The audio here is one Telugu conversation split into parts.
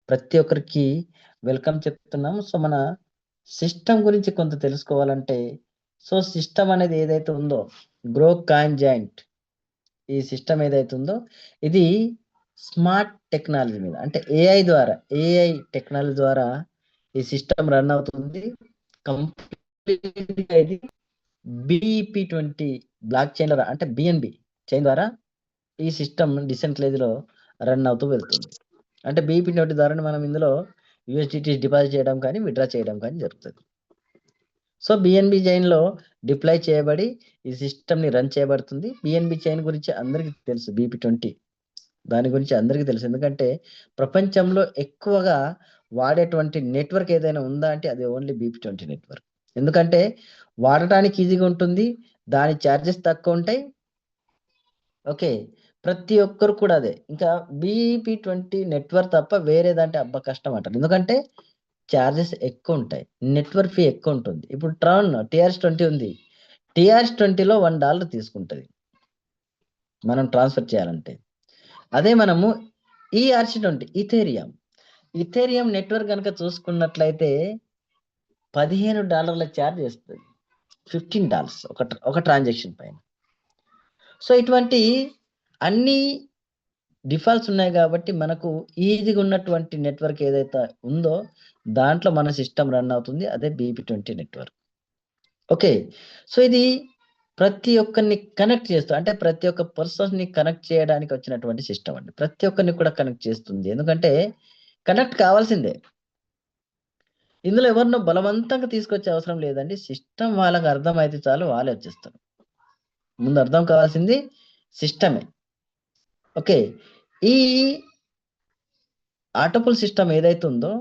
ప్రతి ఒక్కరికి వెల్కమ్ చెప్తున్నాము. సో, మన సిస్టమ్ గురించి కొంత తెలుసుకోవాలంటే, సో, సిస్టమ్ అనేది ఏదైతే ఉందో, గ్రో కాయిన్ జాయింట్ ఈ సిస్టమ్ ఏదైతే ఉందో, ఇది స్మార్ట్ టెక్నాలజీ మీద అంటే ఏఐ టెక్నాలజీ ద్వారా ఈ సిస్టమ్ రన్ అవుతుంది. కంప్లీట్‌గా ఇది BEP20 బ్లాక్ చైన్ అంటే BNB చైన్ ద్వారా ఈ సిస్టమ్ డిసెంట్రలైజ్‌లో రన్ అవుతూ వెళ్తుంది. అంటే BEP20 ద్వారా మనం ఇందులో యూఎస్‌డిటీస్ డిపాజిట్ చేయడం కానీ, విత్‌డ్రా చేయడం కానీ జరుగుతది. సో, BNB చైన్‌లో డిప్లాయ్ చేయబడి ఈ సిస్టమ్‌ని రన్ చేయబడుతుంది. BNB చైన్ గురించి అందరికీ తెలుసు. BEP20 దాని గురించి అందరికీ తెలుసు. ఎందుకంటే ప్రపంచంలో ఎక్కువగా వాడేటువంటి నెట్వర్క్ ఏదైనా ఉందా అంటే అది ఓన్లీ BEP20 నెట్వర్క్. ఎందుకంటే వాడటానికి ఈజీగా ఉంటుంది. దాని చార్జెస్ తక్కువుంటాయి. ఓకే. ప్రతి ఒక్కరు కూడా అదే. ఇంకా BEP20 నెట్వర్క్ తప్ప వేరేదంటే అబ్బా! కష్టం అంటారు. ఎందుకంటే చార్జెస్ ఎక్కువుంటాయి. నెట్వర్క్ ఫీ ఎక్కువుంటుంది. ఇప్పుడు ట్రాన్ TRS-20 ఉంది. TRS-20లో $1 తీసుకుంటది. మనం ట్రాన్స్‌ఫర్ చేయాలంటే. అదే మనము ERC-20 ఇథేరియం నెట్వర్క్ గనుక చూసుకున్నట్లయితే $15 చార్జ్ చేస్తది. $15 ఒక ట్రాన్సాక్షన్ పైన. సో, ఇటువంటి అన్ని డిఫాల్ట్స్ ఉన్నాయి కాబట్టి మనకు ఈజీగా ఉన్నటువంటి నెట్వర్క్ ఏదైతే ఉందో దాంట్లో మన సిస్టమ్ రన్ అవుతుంది. అదే BEP20 నెట్వర్క్. ఓకే. సో, ఇది ప్రతి ఒక్కరిని కనెక్ట్ చేస్తూ అంటే ప్రతి ఒక్క పర్సన్స్‌ని కనెక్ట్ చేయడానికి వచ్చినటువంటి సిస్టమ్ అండి. ప్రతి ఒక్కరిని కూడా కనెక్ట్ చేస్తుంది. ఎందుకంటే కనెక్ట్ కావాల్సిందే. ఇందులో ఎవరినో బలవంతంగా తీసుకొచ్చే అవసరం లేదండి. సిస్టమ్ వాళ్ళకి అర్థమైతే చాలు వాళ్ళే వచ్చేస్తారు. ముందు అర్థం కావాల్సింది సిస్టమే. ఓకే. ఈ ఆటోపుల్ సిస్టమ్ ఏదైతే ఉందో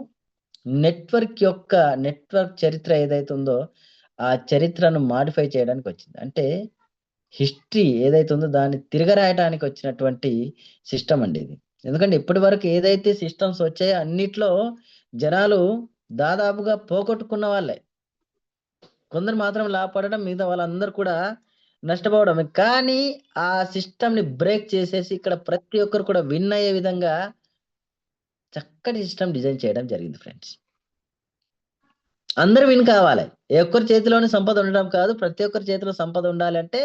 నెట్వర్క్ చరిత్ర ఏదైతే ఉందో ఆ చరిత్రను మోడిఫై చేయడానికి వచ్చింది. అంటే హిస్టరీ ఏదైతే ఉందో దాన్ని తిరగరాయడానికి వచ్చినటువంటి సిస్టమ్ అండి ఇది. ఎందుకంటే ఇప్పటివరకు ఏదైతే సిస్టమ్స్ వచ్చాయో అన్నిట్లో జనాలు దాదాపుగా పోగొట్టుకున్న వాళ్ళే. కొందరు మాత్రం లాభపడడం, మిగతా వాళ్ళందరూ కూడా నష్టపోవడమే. కానీ ఆ సిస్టమ్‌ని బ్రేక్ చేసేసి ఇక్కడ ప్రతి ఒక్కరు కూడా విన్ అయ్యే విధంగా చక్కటి సిస్టమ్ డిజైన్ చేయడం జరిగింది ఫ్రెండ్స్. అందరూ విన్ కావాలి. ఏ ఒక్కరి చేతిలోనే సంపద ఉండడం కాదు. ప్రతి ఒక్కరి చేతిలో సంపద ఉండాలంటే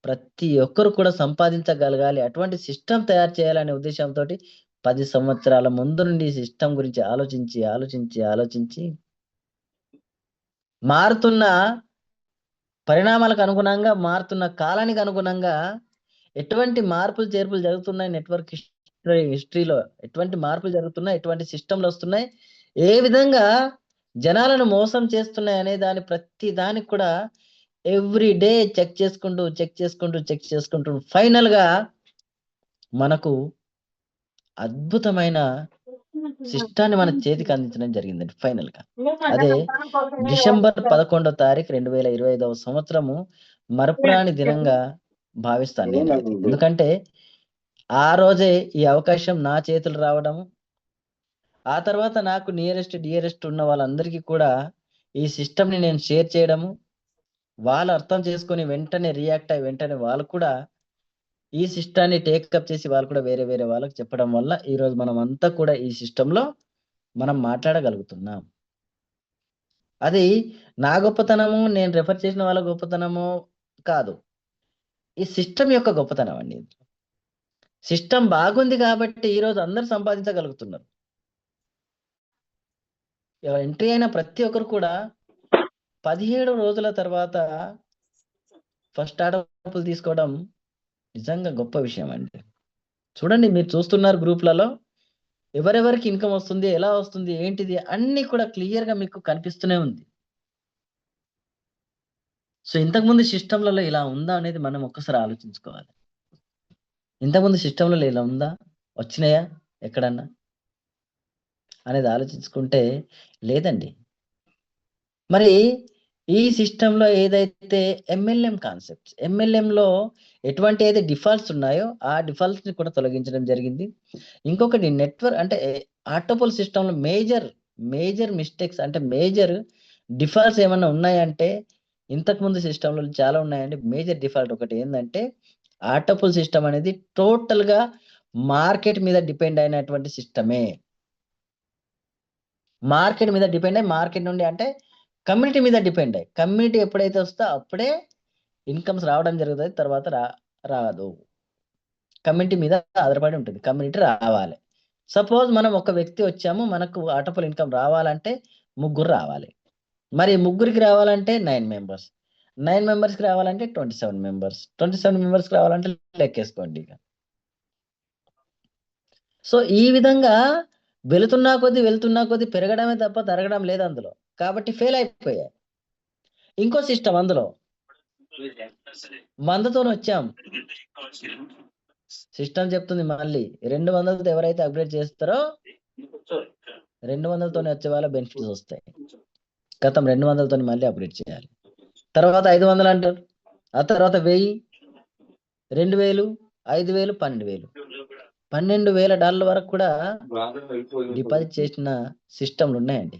ప్రతి ఒక్కరు కూడా సంపాదించగలగాలి. అటువంటి సిస్టమ్ తయారు చేయాలనే ఉద్దేశంతోటి 10 సంవత్సరాల ముందు నుండి ఈ సిస్టమ్ గురించి ఆలోచించి మారుతున్న పరిణామాలకు అనుగుణంగా, మారుతున్న కాలానికి అనుగుణంగా ఎటువంటి మార్పులు, చేర్పులు జరుగుతున్నాయి నెట్వర్క్ హిస్టరీలో ఎటువంటి మార్పులు జరుగుతున్నాయి, ఎటువంటి సిస్టమ్‌లొస్తున్నాయి, ఏ విధంగా జనాలను మోసం చేస్తున్నాయి అనే ప్రతి దానికి కూడా ఎవ్రీ డే చెక్ చేసుకుంటూ ఫైనల్‌గా మనకు అద్భుతమైన సిస్టాన్ని మన చేతికి అందించడం జరిగిందండి ఫైనల్‌గా. అదే డిసెంబర్ 11 తారీఖు 2025 సంవత్సరము మరపురాని దినంగా భావిస్తాను నేనైతే. ఎందుకంటే ఆ రోజే ఈ అవకాశం నా చేతులు రావడం, ఆ తర్వాత నాకు డియరెస్ట్ ఉన్న వాళ్ళందరికీ కూడా ఈ సిస్టమ్‌ని నేను షేర్ చేయడము, వాళ్ళు అర్థం చేసుకొని వెంటనే రియాక్ట్ అయ్యి వెంటనే వాళ్ళు కూడా ఈ సిస్టాన్ని టేకప్ చేసి వాళ్ళు కూడా వేరే వేరే వాళ్ళకి చెప్పడం వల్ల ఈరోజు మనమంతా కూడా ఈ సిస్టమ్‌లో మనం మాట్లాడగలుగుతున్నాం. అది నా గొప్పతనము, నేను రిఫర్ చేసిన వాళ్ళ గొప్పతనము కాదు. ఈ సిస్టమ్ యొక్క గొప్పతనం అండి ఇది. సిస్టమ్ బాగుంది కాబట్టి ఈరోజు అందరూ సంపాదించగలుగుతున్నారు. ఎంట్రీ అయిన ప్రతి ఒక్కరు కూడా 17 రోజుల తర్వాత ఫస్ట్ స్టార్టప్‌లు తీసుకోవడం నిజంగా గొప్ప విషయం అండి. చూడండి మీరు చూస్తున్నారు గ్రూప్‌లలో ఎవరెవరికి ఇన్‌కమ్ వస్తుంది, ఎలా వస్తుంది, ఏంటిది అన్నీ కూడా క్లియర్‌గా మీకు కనిపిస్తూనే ఉంది. సో, ఇంతకుముందు సిస్టమ్‌లలో ఇలా ఉందా అనేది మనం ఒక్కసారి ఆలోచించుకోవాలి. ఇంతకుముందు సిస్టమ్‌లలో ఇలా ఉందా? వచ్చినాయా ఎక్కడన్నా? అనేది ఆలోచించుకుంటే లేదండి. మరి ఈ సిస్టమ్‌లో ఏదైతే ఎంఎల్ఎంలో ఎటువంటి అయితే డిఫాల్ట్స్ ఉన్నాయో, ఆ డిఫాల్ట్స్‌ని కూడా తొలగించడం జరిగింది. ఇంకొకటి నెట్వర్క్ అంటే ఆటోపోల్ సిస్టమ్‌లో మేజర్ మిస్టేక్స్ అంటే మేజర్ డిఫాల్ట్స్ ఏమన్నా ఉన్నాయంటే, ఇంతకుముందు సిస్టమ్‌లో చాలా ఉన్నాయండి. మేజర్ డిఫాల్ట్ ఒకటి ఏందంటే, ఆటోపోల్ సిస్టమ్ అనేది టోటల్‌గా మార్కెట్ మీద డిపెండ్ అయినటువంటి సిస్టమే. మార్కెట్ మీద డిపెండ్ అయ్యి, మార్కెట్ నుండి అంటే కమ్యూనిటీ మీద డిపెండ్ అయ్యి, కమ్యూనిటీ ఎప్పుడైతే వస్తే అప్పుడే ఇన్కమ్స్ రావడం జరుగుతుంది, తర్వాత రాదు. కమ్యూనిటీ మీద ఆధారపడి ఉంటుంది, కమ్యూనిటీ రావాలి. సపోజ్ మనం ఒక వ్యక్తి వచ్చాము, మనకు వాటర్ఫుల్ ఇన్కమ్ రావాలంటే ముగ్గురు రావాలి. మరి ముగ్గురికి రావాలంటే 9 మెంబర్స్, 9 మెంబర్స్కి రావాలంటే 27 మెంబర్స్, 27 మెంబర్స్కి రావాలంటే లెక్కేసుకోండి ఇక. సో ఈ విధంగా వెళుతున్నా కొద్దీ పెరగడమే తప్ప తరగడం లేదు అందులో, కాబట్టి ఫెయిల్ అయిపోయాయి. ఇంకో సిస్టమ్ అందులో 100తో వచ్చాం, సిస్టమ్ చెప్తుంది మళ్ళీ 200తో ఎవరైతే అప్గ్రేడ్ చేస్తారో 200తోనే వచ్చే వాళ్ళ బెనిఫిట్స్ వస్తాయి. గతం 200తో మళ్ళీ అప్గ్రేడ్ చేయాలి. తర్వాత 500 అంటారు, ఆ తర్వాత 1000, 2000, 5000, 12000, $12,000 వరకు కూడా డిపాజిట్ చేసిన సిస్టమ్లు ఉన్నాయండి.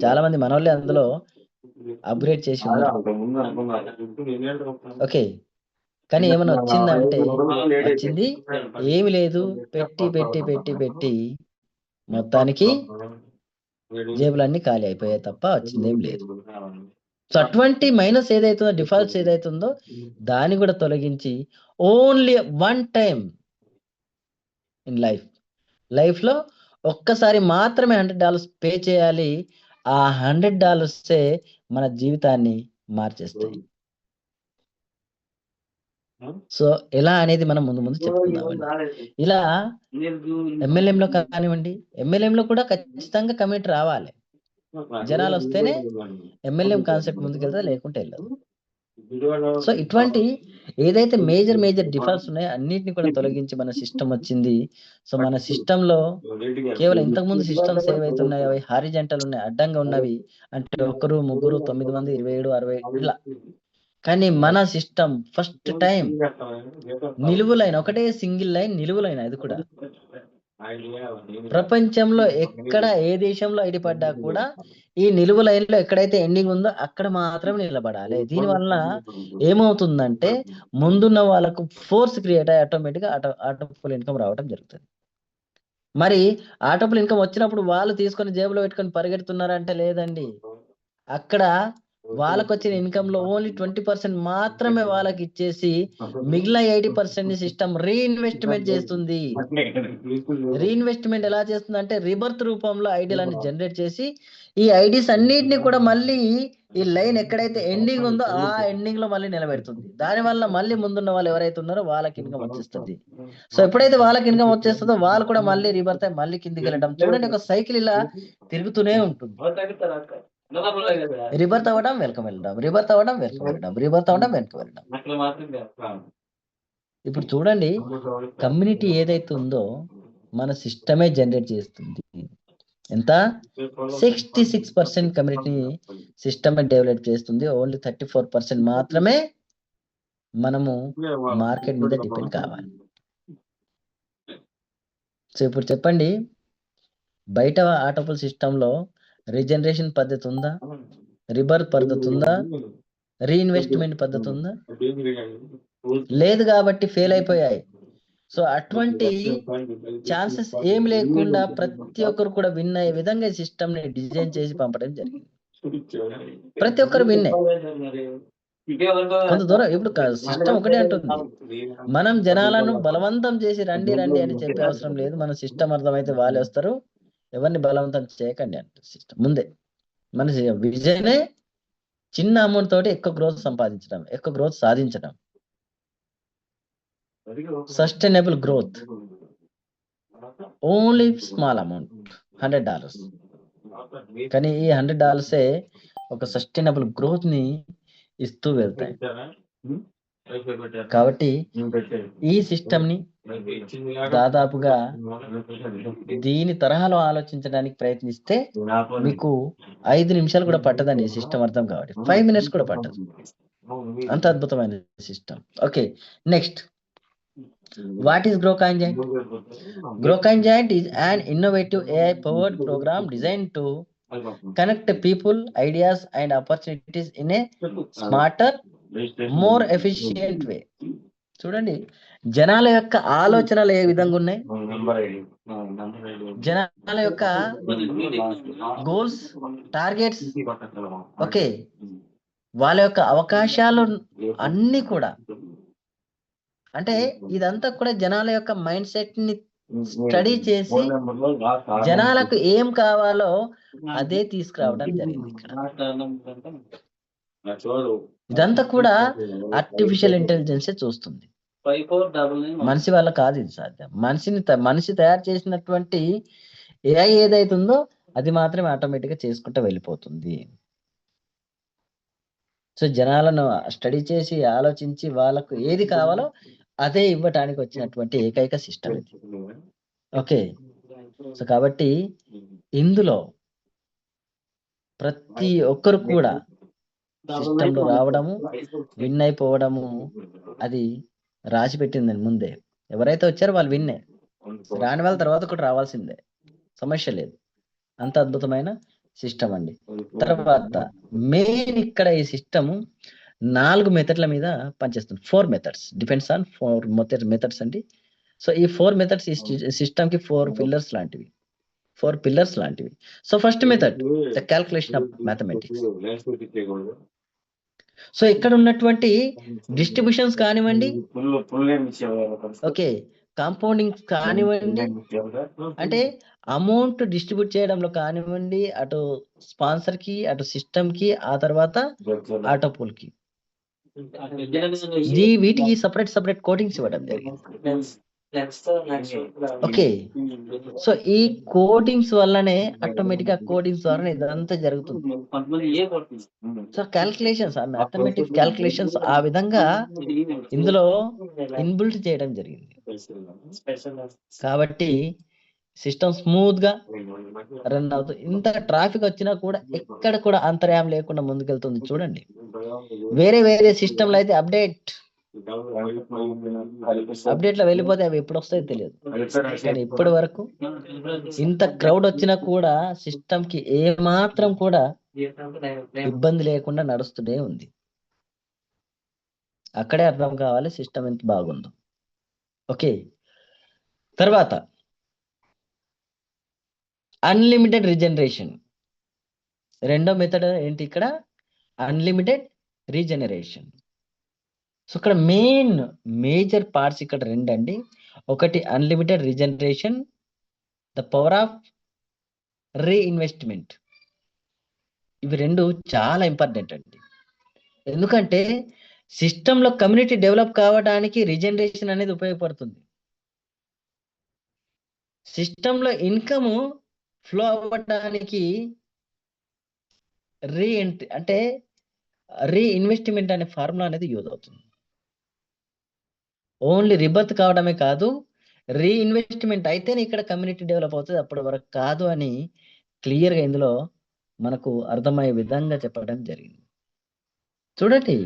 చాలా మంది మనోళ్ళే అందులో అప్గ్రేడ్ చేసి ఉన్నారు. ఓకే, కానీ ఏమైనా వచ్చిందంటే వచ్చింది ఏమి లేదు, పెట్టి మొత్తానికి జేబులన్నీ ఖాళీ అయిపోయాయి తప్ప వచ్చింది ఏం లేదు. సో అటువంటి మైనస్ ఏదైతుందో, డిఫాల్ట్స్ ఏదైతుందో దాన్ని కూడా తొలగించి only one time in life లో ఒక్కసారి మాత్రమే $100 పే చేయాలి. ఆ $100 మన జీవితాన్ని మార్చేస్తాయి. సో ఎలా అనేది మనం ముందు చెప్పుకుందామండి. ఇలా MLM-లో కానివ్వండి, MLM-లో కూడా ఖచ్చితంగా కమిట్ రావాలి. జనాలు వస్తేనే MLM కాన్సెప్ట్ ముందుకెళ్తా, లేకుంటే వెళ్ళదు. సో ఇటువంటి ఏదైతే మేజర్ డిఫాల్ట్స్ ఉన్నాయో అన్నిటిని కూడా తొలగించి మన సిస్టమ్ వచ్చింది. సో మన సిస్టంలో కేవలం ఇంతకుముందు సిస్టమ్స్ ఏవైతే ఉన్నాయో అవి హారిజంటల్ ఉన్నాయి, అడ్డంగా ఉన్నవి, అంటే 1, 3, 9 మంది, 27, 60 ఇలా. కానీ మన సిస్టమ్ ఫస్ట్ టైం నిలువులైన, ఒకటే సింగిల్ లైన్ నిలువులైన, అది కూడా ప్రపంచంలో ఎక్కడ ఏ దేశంలో ఐడి పడ్డా కూడా ఈ నిలువు లైన్ లో ఎక్కడైతే ఎండింగ్ ఉందో అక్కడ మాత్రమే నిలబడాలి. దీనివల్ల ఏమవుతుందంటే ముందున్న వాళ్ళకు ఫోర్స్ క్రియేట్ అయ్యి ఆటోమేటిక్ గా ఆటోఫుల్ ఇన్కమ్ రావడం జరుగుతుంది. మరి ఆటోఫుల్ ఇన్కమ్ వచ్చినప్పుడు వాళ్ళు తీసుకొని జేబులో పెట్టుకొని పరిగెడుతున్నారంటే లేదండి. అక్కడ వాళ్ళకు వచ్చిన ఇన్కమ్ లో ఓన్లీ 20% మాత్రమే వాళ్ళకి ఇచ్చేసి మిగిలిన 80% సిస్టమ్ రీఇన్వెస్ట్మెంట్ చేస్తుంది. రీఇన్వెస్ట్మెంట్ ఎలా చేస్తుంది అంటే రిబర్త్ రూపంలో ఐడియాలను జనరేట్ చేసి ఈ ఐడీస్ అన్నిటిని కూడా మళ్ళీ ఈ లైన్ ఎక్కడైతే ఎండింగ్ ఉందో ఆ ఎండింగ్ లో మళ్ళీ నిలబెడుతుంది. దానివల్ల మళ్ళీ ముందున్న వాళ్ళు ఎవరైతే ఉన్నారో వాళ్ళకి ఇన్కమ్ వచ్చేస్తుంది. సో ఎప్పుడైతే వాళ్ళకి ఇన్కమ్ వచ్చేస్తుందో వాళ్ళు కూడా మళ్ళీ రిబర్త్ అయ్యి మళ్ళీ కిందికి వెళ్ళడం. చూడండి, ఒక సైకిల్ ఇలా తిరుగుతూనే ఉంటుంది. రిబర్త్ అవ్వడం, వెనక వెళ్ళడం, రిబర్త్ అవ్వడం, వెనక వెళ్ళడం, రిబర్త్ అవ్వడం, వెనక వెళ్ళడం. ఇప్పుడు చూడండి, కమ్యూనిటీ ఏదైతే ఉందో మన సిస్టమే జనరేట్ చేస్తుంది. ఎంత? 66% కమ్యూనిటీ సిస్టమే డెవలప్ చేస్తుంది. ఓన్లీ 34% మాత్రమే మనము మార్కెట్ మీద డిపెండ్ కావాలి. సో ఇప్పుడు చెప్పండి, బయట ఆటోఫుల్ సిస్టంలో రీజనరేషన్ పద్ధతి ఉందా? రిబర్త్ పద్ధతి ఉందా? రీఇన్వెస్ట్మెంట్ పద్ధతి ఉందా? లేదు, కాబట్టి ఫెయిల్ అయిపోయాయి. సో అటువంటి ఛాన్సెస్ ఏం లేకుండా ప్రతి ఒక్కరు కూడా విన్ అయ్యే విధంగా సిస్టమ్ ని డిజైన్ చేసి పంపడం జరిగింది. ప్రతి ఒక్కరు విన్నే. కొంత దూరం ఇప్పుడు సిస్టమ్ ఒకటే అంటుంది, మనం జనాలను బలవంతం చేసి రండి అని చెప్పే అవసరం లేదు. మన సిస్టమ్ అర్థమైతే వాళ్ళే వస్తారు, ఎవరిని బలవంతం చేయకండి అంటే సిస్టమ్ ముందే. మన విజనే చిన్న అమౌంట్ తోటి ఎక్కువ గ్రోత్ సంపాదించడం, ఎక్కువ గ్రోత్ సాధించడం, sustainable growth. Only small amount $100. కానీ ఈ $100 ఒక సస్టైనబుల్ గ్రోత్ ని ఇస్తూ వెళ్తాయి. కాబట్టి ఈ సిస్టమ్ ని దాదాపుగా దీని తరహాలో ఆలోచించడానికి ప్రయత్నిస్తే మీకు 5 నిమిషాలు కూడా పట్టదండి ఈ సిస్టమ్ అర్థం కాబట్టి. 5 minutes కూడా పట్టదు, అంత అద్భుతమైన system. Okay, next, what is GrowCoin Giant? GrowCoin Giant is an innovative AI powered program designed to connect people, ideas and opportunities in a smarter, more efficient way. చూడండి, జనాల యొక్క ఆలోచనలు ఏ విధంగా ఉన్నాయి, జనాల యొక్క గోల్స్, టార్గెట్స్, ఓకే, వాళ్ళ యొక్క అవకాశాలు అన్ని కూడా, అంటే ఇదంతా కూడా జనాల యొక్క మైండ్ సెట్ ని స్టడీ చేసి జనాలకు ఏం కావాలో అదే తీసుకురావడం జరిగింది ఇక్కడ. ఇదంతా కూడా ఆర్టిఫిషియల్ ఇంటెలిజెన్సే చూస్తుంది, మనిషి వల్ల కాదు ఇది సాధ్యం. మనిషి తయారు చేసినటువంటి ఏఐ ఏదైతే ఉందో అది మాత్రమే ఆటోమేటిక్ గా చేసుకుంటూ వెళ్ళిపోతుంది. సో జనాలను స్టడీ చేసి ఆలోచించి వాళ్ళకు ఏది కావాలో అదే ఇవ్వటానికి వచ్చినటువంటి ఏకైక సిస్టమ్ ఇది. ఓకే, సో కాబట్టి ఇందులో ప్రతి ఒక్కరు కూడా సిస్టంలో రావడము, విన్ అయిపోవడము అది రాసి పెట్టిందని ముందే. ఎవరైతే వచ్చారో వాళ్ళు విన్నే, రాని వాళ్ళ తర్వాత కూడా రావాల్సిందే, సమస్య లేదు. అంత అద్భుతమైన సిస్టమ్ అండి. తర్వాత మెయిన్ ఇక్కడ ఈ సిస్టమ్ 4 మెథడ్ల మీద పనిచేస్తుంది. 4 మెథడ్స్, డిపెండ్స్ ఆన్ 4 మెథడ్స్ అండి. సో ఈ 4 మెథడ్స్ ఈ సిస్టమ్ కి 4 పిల్లర్స్ లాంటివి, 4 పిల్లర్స్ లాంటివి. So first method the calculation of mathematics. So ఇక్కడ ఉన్నటువంటి డిస్ట్రిబ్యూషన్స్ కానివ్వండి, ఓకే, కాంపౌండింగ్ కానివ్వండి, అంటే అమౌంట్ డిస్ట్రిబ్యూట్ చేయడంలో కానివ్వండి, అటు స్పాన్సర్ కి, అటు సిస్టమ్ కి, ఆ తర్వాత ఆటో పూల్ కి, వీటికి సపరేట్ కోడింగ్స్ ఇవ్వడం జరిగింది. ఓకే, సో ఈ కోడింగ్స్ వల్లనే ఆటోమేటిక్ గా కోడింగ్స్ ద్వారా ఇదంతా జరుగుతుంది. సో క్యాల్కులేషన్స్, ఆ మ్యాథమెటిక్స్ క్యాల్కులేషన్స్ ఆ విధంగా ఇందులో ఇన్బిల్ట్ చేయడం జరిగింది. కాబట్టి సిస్టమ్ స్మూత్ గా రన్ అవుతుంది. ఇంత ట్రాఫిక్ వచ్చినా కూడా ఎక్కడ కూడా అంతరాయం లేకుండా ముందుకెళ్తుంది. చూడండి, వేరే సిస్టమ్లో అయితే అప్డేట్ లో వెళ్ళిపోతే అవి ఎప్పుడు వస్తాయో తెలియదు, కానీ ఇప్పటి వరకు ఇంత క్రౌడ్ వచ్చినా కూడా సిస్టమ్ కి ఏ మాత్రం కూడా ఇబ్బంది లేకుండా నడుస్తూనే ఉంది. అక్కడే అర్థం కావాలి సిస్టమ్ ఎంత బాగుందో. ఓకే, తర్వాత అన్లిమిటెడ్ రీజనరేషన్. రెండో మెథడ్ ఏంటి ఇక్కడ? Unlimited regeneration. సో ఇక్కడ మేజర్ పార్ట్స్ ఇక్కడ 2 అండి. ఒకటి unlimited regeneration, the power of reinvestment. ఇవి 2 చాలా ఇంపార్టెంట్ అండి. ఎందుకంటే సిస్టంలో కమ్యూనిటీ డెవలప్ కావడానికి రీజనరేషన్ అనేది ఉపయోగపడుతుంది. సిస్టంలో ఇన్కమ్ ఫ్లో అవ్వడానికి రీఇన్వెస్ట్మెంట్ అనే ఫార్ములా అనేది యూజ్ అవుతుంది. ఓన్లీ రిబర్త్ కావడమే కాదు, రీఇన్వెస్ట్మెంట్ అయితేనే ఇక్కడ కమ్యూనిటీ డెవలప్ అవుతుంది, అప్పటి వరకు కాదు అని క్లియర్గా ఇందులో మనకు అర్థమయ్యే విధంగా చెప్పడం జరిగింది. చూడండి,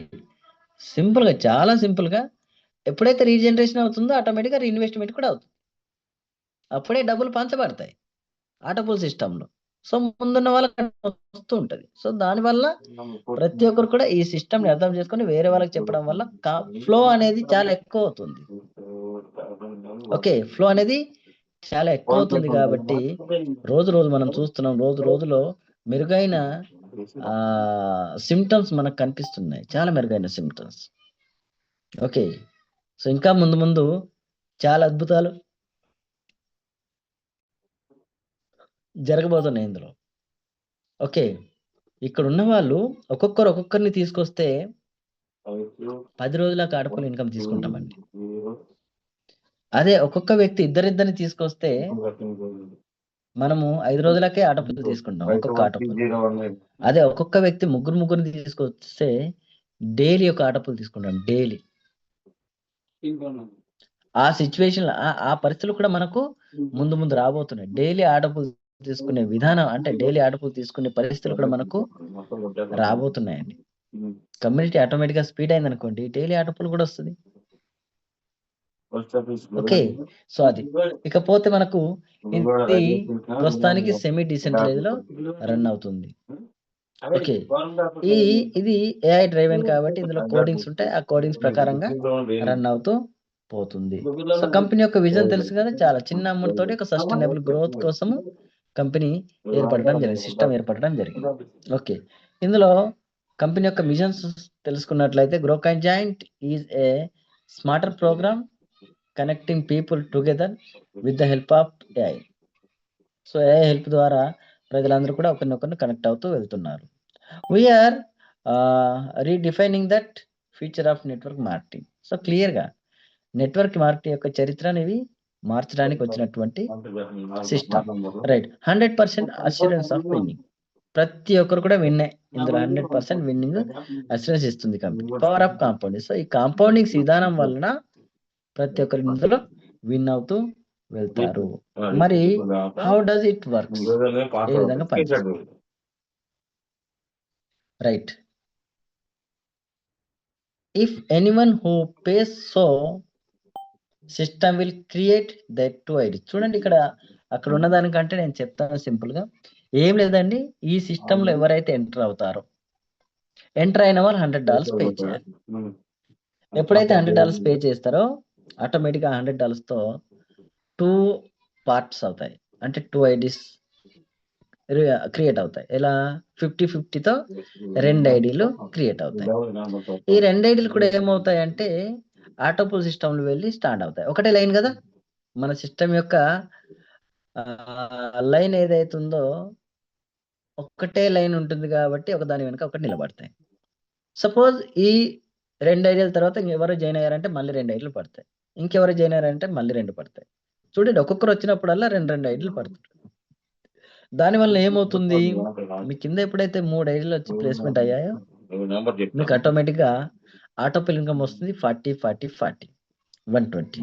సింపుల్గా, చాలా సింపుల్గా, ఎప్పుడైతే రీజనరేషన్ అవుతుందో ఆటోమేటిక్గా రీఇన్వెస్ట్మెంట్ కూడా అవుతుంది. అప్పుడే డబ్బులు పంచబడతాయి ఆటోపూల్ సిస్టంలో. సో ముందున్న వాళ్ళకి వస్తూ ఉంటుంది. సో దానివల్ల ప్రతి ఒక్కరు కూడా ఈ సిస్టమ్ని అర్థం చేసుకొని వేరే వాళ్ళకి చెప్పడం వల్ల ఫ్లో అనేది చాలా ఎక్కువ అవుతుంది. ఓకే, ఫ్లో అనేది చాలా ఎక్కువ అవుతుంది. కాబట్టి రోజు మనం చూస్తున్నాం, రోజులో మెరుగైన సిమ్టమ్స్ మనకు కనిపిస్తున్నాయి, చాలా మెరుగైన సిమ్టమ్స్. ఓకే, సో ఇంకా ముందు చాలా అద్భుతాలు జరగబోతున్నాయి ఇందులో. ఓకే, ఇక్కడ ఉన్న వాళ్ళు ఒక్కొక్కరిని తీసుకొస్తే 10 రోజుల ఆటోపూల్ ఇన్కమ్ తీసుకుంటామండి. అదే ఒక్కొక్క వ్యక్తి ఇద్దరిని తీసుకొస్తే మనము 5 రోజులకే ఆటోపూల్ తీసుకుంటాం, ఒక్కొక్క ఆటోపూల్. అదే ఒక్కొక్క వ్యక్తి ముగ్గురిని తీసుకొస్తే డైలీ ఒక ఆటోపూల్ తీసుకుంటాం, డైలీ. ఆ సిచ్యువేషన్, ఆ పరిస్థితులు కూడా మనకు ముందు రాబోతున్నాయి. డైలీ ఆటోపూల్ తీసుకునే విధానం, అంటే డైలీ ఆటోపూల్ తీసుకునే పరిస్థితులు కూడా మనకు రాబోతున్నాయండి. కమ్యూనిటీ ఆటోమేటిక్గా స్పీడ్ అయింది అనుకోండి, డైలీ ఆటోపూల్ కూడా వస్తుంది. ఓకే, సో అది. ఇకపోతే మనకు ఇది ప్రస్తుతానికి సెమీ డిసెంట్రలైజ్ లో రన్ అవుతుంది. ఓకే, ఇది ఏఐ డ్రైవెన్ కాబట్టి ఇందులో కోడింగ్స్ ఉంటాయి, ఆ కోడింగ్స్ ప్రకారంగా రన్ అవుతూ పోతుంది. సో కంపెనీ యొక్క విజన్ తెలుసు కదా, చాలా చిన్న అమౌంట్ తోటి ఒక సస్టైనబుల్ గ్రోత్ కోసము కంపెనీ ఏర్పడడం జరిగింది, సిస్టమ్ ఏర్పడడం జరిగింది. ఓకే, ఇందులో కంపెనీ యొక్క మిషన్స్ తెలుసుకున్నట్లయితే గ్రోకైన్ joint is a smarter program connecting people together with the help of AI. So AI help ద్వారా ప్రజలందరూ కూడా ఒకరినొకరిని కనెక్ట్ అవుతూ వెళ్తున్నారు. We're redefining that future of network marketing. So క్లియర్గా నెట్వర్క్ మార్కెటింగ్ యొక్క చరిత్రని ఇవి మార్చడానికి వచ్చినటువంటి system. Right, 100% assurance of winning. ప్రతి ఒక్కరు కూడా విన్నే, ఇందులో 100% విన్నింగ్ అష్యూరెన్స్ ఇస్తుంది company. Power of compounding. So ఈ కాంపౌండింగ్స్ విధానం వలన ప్రతి ఒక్కరు ఇందులో విన్ అవుతూ వెళ్తారు. మరి హౌ డస్ ఇట్ వర్క్స్, ఏ విధంగా పనిచేస్తుంది? Right, if anyone who pays so system will create that to ID. చూడండి ఇక్కడ అక్కడ ఉన్నదానికంటే నేను చెప్తాను సింపుల్ గా. ఏం లేదండి, ఈ సిస్టమ్ లో ఎవరైతే ఎంటర్ అవుతారో, ఎంటర్ అయిన వాళ్ళు $100 పే చేయాలి. ఎప్పుడైతే $100 పే చేస్తారో ఆటోమేటిక్ గా $100 తో 2 పార్ట్స్ అవుతాయి, అంటే 2 ఐడీస్ క్రియేట్ అవుతాయి. ఎలా? 50-50తో 2 ఐడీలు క్రియేట్ అవుతాయి. ఈ 2 ఐడీలు కూడా ఏమవుతాయి అంటే ఆటోపుల్ సిస్టమ్లు వెళ్ళి స్టార్ట్ అవుతాయి. ఒకటే లైన్ కదా, మన సిస్టమ్ యొక్క లైన్ ఏదైతుందో ఒక్కటే లైన్ ఉంటుంది కాబట్టి ఒకదాని వెనుక ఒకటి నిలబడతాయి. సపోజ్ ఈ 2 ఐడీల తర్వాత ఇంకెవరు జాయిన్ అయ్యారంటే మళ్ళీ 2 ఐడీలు పడతాయి, ఇంకెవరు జాయిన్ అయ్యారంటే మళ్ళీ 2 పడతాయి. చూడండి, ఒక్కొక్కరు వచ్చినప్పుడల్లా 2 ఐడీలు పడతాయి. దానివల్ల ఏమవుతుంది, మీ కింద ఎప్పుడైతే 3 ఐడీలు వచ్చి ప్లేస్మెంట్ అయ్యాయో మీకు ఆటోమేటిక్ గా ఆటోపిల్ ఇన్కమ్ వస్తుంది. 40-40-40 120.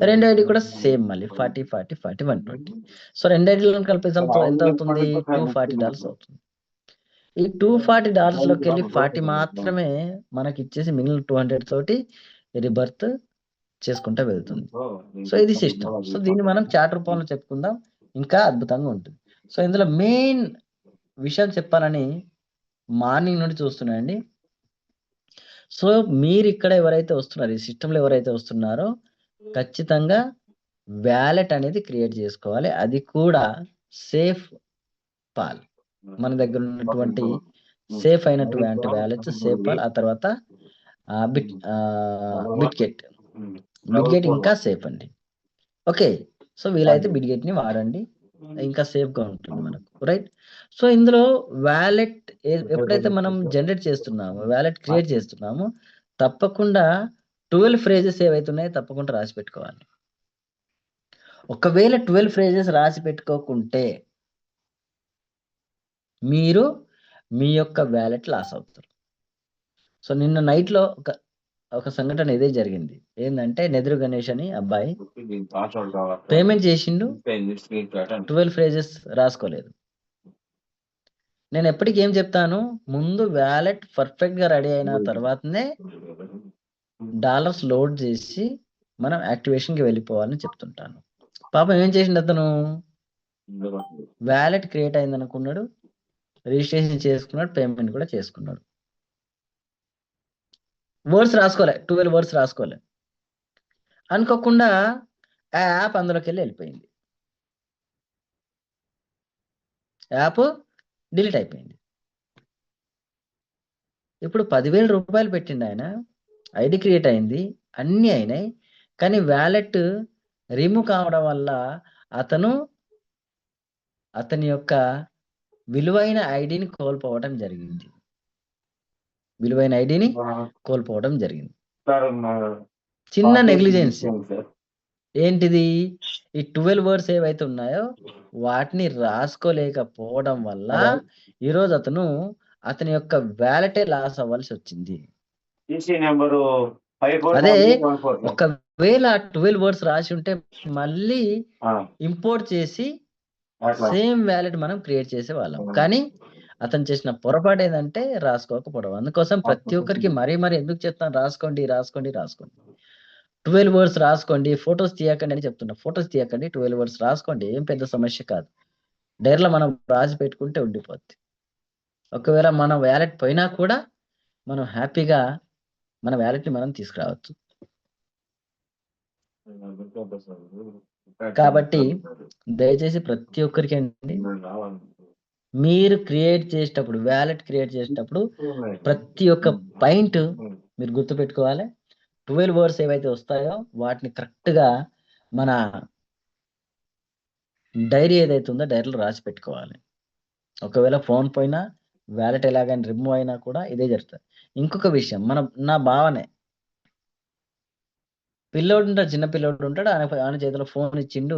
2 ఐడీ కూడా సేమ్, మళ్ళీ 40-40-40 120. సో 2 ఐడీలను కలిపేసాం ఎంత అవుతుంది? $240 అవుతుంది. ఈ $240 లోకి వెళ్ళి 40 మాత్రమే మనకి ఇచ్చేసి మిగిలిన 200 తోటి రిబర్త్ చేసుకుంటూ వెళ్తుంది. సో ఇది సిస్టమ్. సో దీన్ని మనం చార్ట్ రూపంలో చెప్పుకుందాం, ఇంకా అద్భుతంగా ఉంటుంది. సో ఇందులో మెయిన్ విషయం చెప్పాలని మార్నింగ్ నుండి చూస్తున్నాయండి. సో మీరు ఇక్కడ ఎవరైతే వస్తున్నారో, ఈ సిస్టంలో ఎవరైతే వస్తున్నారో ఖచ్చితంగా వ్యాలెట్ అనేది క్రియేట్ చేసుకోవాలి. అది కూడా సేఫ్ పాల్, మన దగ్గర ఉన్నటువంటి సేఫ్ అయినటువంటి వ్యాలెట్స్ సేఫ్ పాల్, ఆ తర్వాత బిట్గెట్ ఇంకా సేఫ్ అండి. ఓకే, సో వీలైతే బిట్గెట్ ని వాడండి, ఇంకా సేఫ్ గా ఉంటుంది మనకు. రైట్, సో ఇందులో వ్యాలెట్ ఎప్పుడైతే మనం జనరేట్ చేస్తున్నామో, వ్యాలెట్ క్రియేట్ చేస్తున్నామో, తప్పకుండా 12 ఫ్రేజెస్ ఏవైతే ఉన్నాయో తప్పకుండా రాసి పెట్టుకోవాలి. ఒకవేళ 12 ఫ్రేజెస్ రాసి పెట్టుకోకుంటే మీరు మీ యొక్క వ్యాలెట్ లాస్ అవుతారు. సో నిన్న నైట్ లో ఒక సంఘటన ఇదే జరిగింది. ఏంటంటే నెదురు గణేష్ అని అబ్బాయి పేమెంట్ చేసిండు, 12 ఫ్రేజెస్ రాసుకోలేదు. నేను ఎప్పటికీ ఏం చెప్తాను, ముందు వ్యాలెట్ పర్ఫెక్ట్ గా రెడీ అయిన తర్వాతనే డాలర్స్ లోడ్ చేసి మనం యాక్టివేషన్ కి వెళ్ళిపోవాలని చెప్తుంటాను. పాపం ఏం చేసిండు అతను, వ్యాలెట్ క్రియేట్ అయింది అనుకున్నాడు, రిజిస్ట్రేషన్ చేసుకున్నాడు, పేమెంట్ కూడా చేసుకున్నాడు, వర్డ్స్ రాసుకోలే, 12 వర్డ్స్ రాసుకోలే. అనుకోకుండా ఆ యాప్ అందులోకి వెళ్ళిపోయింది, యాప్ డిలీట్ అయిపోయింది. ఇప్పుడు 10,000 రూపాయలు పెట్టిండు ఆయన, ఐడి క్రియేట్ అయింది, అన్నీ అయినాయి, కానీ వ్యాలెట్ రిమూవ్ కావడం వల్ల అతని యొక్క విలువైన ఐడిని కోల్పోవడం జరిగింది. చిన్న నెగ్లిజెన్స్. ఏంటిది? ఈ 12 వర్డ్స్ ఏవైతే ఉన్నాయో వాటిని రాసుకోలేకపోవడం వల్ల ఈరోజు అతని యొక్క వ్యాలెటే లాస్ అవ్వాల్సి వచ్చింది. అదే ఒకవేళ 12 వర్డ్స్ రాసి ఉంటే మళ్ళీ ఇంపోర్ట్ చేసి సేమ్ వ్యాలెట్ మనం క్రియేట్ చేసే వాళ్ళం. కానీ అతను చేసిన పొరపాటు ఏంటంటే రాసుకోకపోవడం. అందుకోసం ప్రతి ఒక్కరికి మరీ ఎందుకు చెప్తాను, రాసుకోండి 12 వర్డ్స్ రాసుకోండి, ఫొటోస్ తీయకండి అని చెప్తున్నా. ఫొటోస్ తీయకండి, 12 వర్డ్స్ రాసుకోండి, ఏం పెద్ద సమస్య కాదు. డైరీలో మనం రాసి పెట్టుకుంటే ఉండిపోద్ది. ఒకవేళ మన వ్యాలెట్ పోయినా కూడా మనం హ్యాపీగా మన వ్యాలెట్ని మనం తీసుకురావచ్చు. కాబట్టి దయచేసి ప్రతి ఒక్కరికి అండి మీరు క్రియేట్ చేసేటప్పుడు వ్యాలెట్ క్రియేట్ చేసేటప్పుడు ప్రతి ఒక్క పాయింట్ మీరు గుర్తుపెట్టుకోవాలి. 12 వర్డ్స్ ఏవైతే వస్తాయో వాటిని కరెక్ట్గా మన డైరీ ఏదైతే ఉందో డైరీలో రాసి పెట్టుకోవాలి. ఒకవేళ ఫోన్ పోయినా వ్యాలెట్ ఎలాగైనా రిమూవ్ అయినా కూడా ఇదే జరుగుతుంది. ఇంకొక విషయం నా భావనే, పిల్లోడు ఉంటాడు, చిన్న పిల్లోడు ఉంటాడు, ఆయన చేతిలో ఫోన్ ఇచ్చిండు,